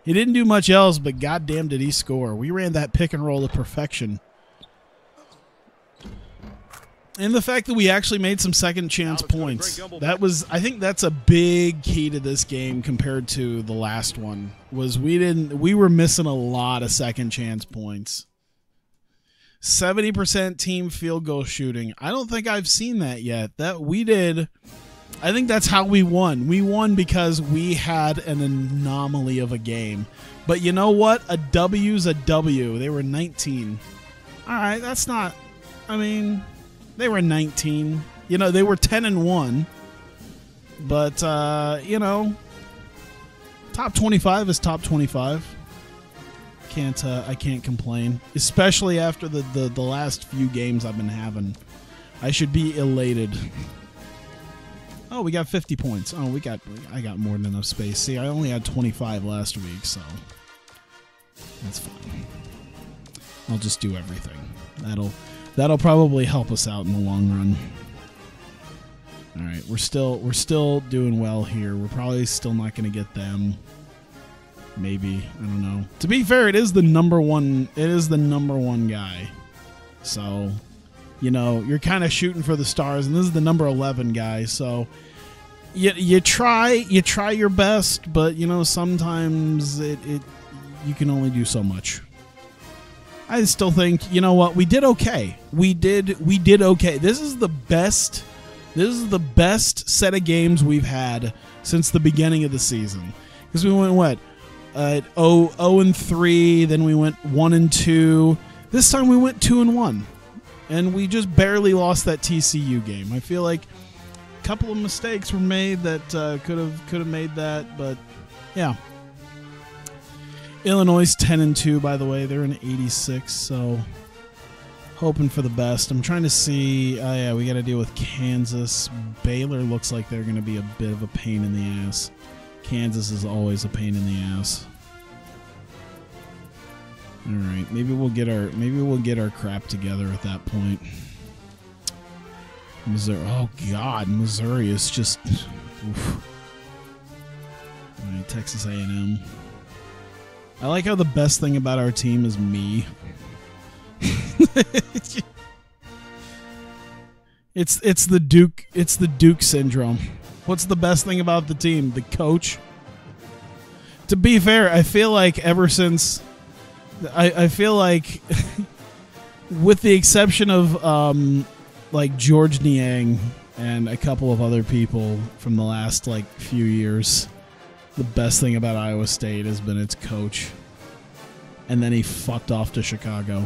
He didn't do much else, but goddamn did he score. We ran that pick and roll to perfection. And the fact that we actually made some second chance points. I think that's a big key to this game compared to the last one. We were missing a lot of second chance points. 70% team field goal shooting. I don't think I've seen that yet. That we did. I think that's how we won. We won because we had an anomaly of a game. But you know what? A W's a W. They were 19. All right, that's not. I mean, they were 19. You know, they were 10-1. But you know, top 25 is top 25. I can't complain, especially after the last few games I've been having. I should be elated. Oh, we got 50 points. Oh, I got more than enough space. See, I only had 25 last week, so that's fine. I'll just do everything. That'll probably help us out in the long run. All right, we're still doing well here. We're probably still not going to get them. Maybe, I don't know. To be fair, it is the number one guy. So, you know, you're kind of shooting for the stars, and this is the number 11 guy. So, you try your best, but you know, sometimes you can only do so much. I still think, you know what, we did okay. We did okay. This is the best set of games we've had since the beginning of the season. Because we went what? 0-3, then we went 1-2. This time we went 2-1, and we just barely lost that TCU game. I feel like a couple of mistakes were made that could have made that, but yeah. Illinois is 10-2, by the way. They're in 86, so hoping for the best. I'm trying to see. Oh yeah, we got to deal with Kansas. Baylor looks like they're going to be a bit of a pain in the ass. Kansas is always a pain in the ass. All right, maybe we'll get our crap together at that point. Missouri, oh God, Missouri is just. Oof. All right, Texas A&M. I like how the best thing about our team is me. It's the Duke syndrome. What's the best thing about the team? The coach. To be fair, I feel like ever since I feel like with the exception of like George Niang and a couple of other people from the last like few years, the best thing about Iowa State has been its coach. And then he fucked off to Chicago.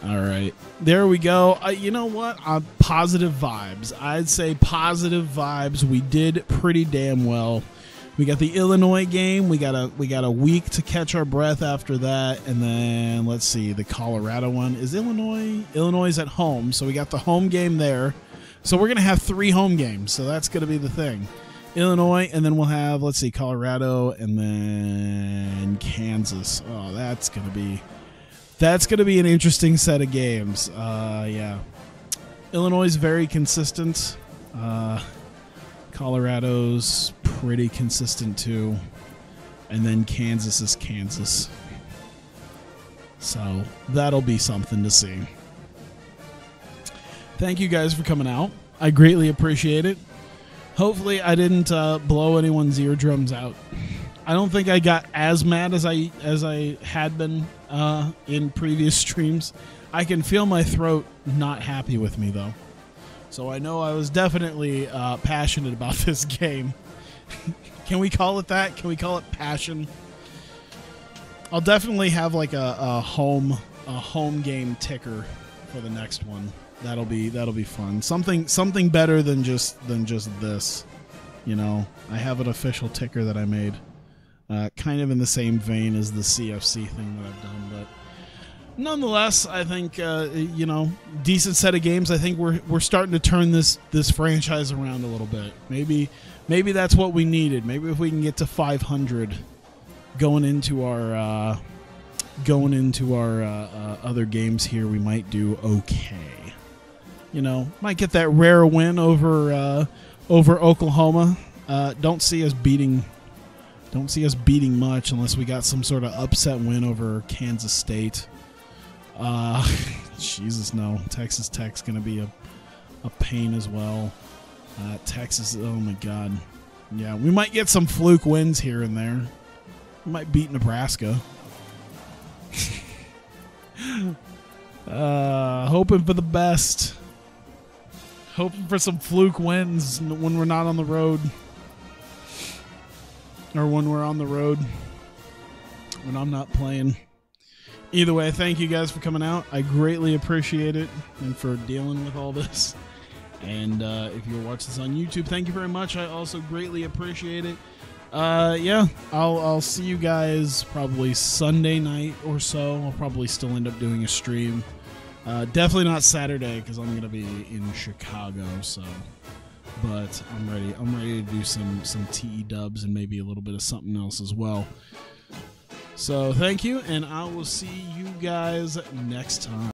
All right. There we go. You know what? Positive vibes. I'd say positive vibes. We did pretty damn well. We got the Illinois game. We got a week to catch our breath after that, and then let's see, the Colorado one is Illinois. Illinois is at home, so we got the home game there. So we're gonna have 3 home games. So that's gonna be the thing. Illinois, and then we'll have, let's see, Colorado, and then Kansas. Oh, that's gonna be an interesting set of games. Yeah. Illinois is very consistent. Colorado's pretty consistent too. And then Kansas is Kansas. So that'll be something to see. Thank you guys for coming out. I greatly appreciate it. Hopefully I didn't blow anyone's eardrums out. I don't think I got as mad as I had been in previous streams. I can feel my throat not happy with me though. So I know I was definitely passionate about this game. Can we call it that? Can we call it passion? I'll definitely have like a home game ticker for the next one. That'll be fun. Something better than just this. You know, I have an official ticker that I made. Kind of in the same vein as the CFC thing that I've done, but nonetheless, I think you know, decent set of games. I think we're starting to turn this franchise around a little bit. Maybe that's what we needed. Maybe if we can get to 500 going into our other games here, we might do okay. You know, might get that rare win over Oklahoma. Don't see us beating much unless we got some sort of upset win over Kansas State. Jesus, no. Texas Tech's going to be a pain as well. Texas, oh my God. Yeah, we might get some fluke wins here and there. We might beat Nebraska. Hoping for the best. Hoping for some fluke wins when we're not on the road. Or when we're on the road. When I'm not playing. Either way, thank you guys for coming out. I greatly appreciate it and for dealing with all this. And if you're watching this on YouTube, thank you very much. I also greatly appreciate it. Yeah, I'll see you guys probably Sunday night or so. I'll probably still end up doing a stream. Definitely not Saturday because I'm gonna be in Chicago. So, but I'm ready. I'm ready to do some TE dubs and maybe a little bit of something else as well. So thank you, and I will see you guys next time.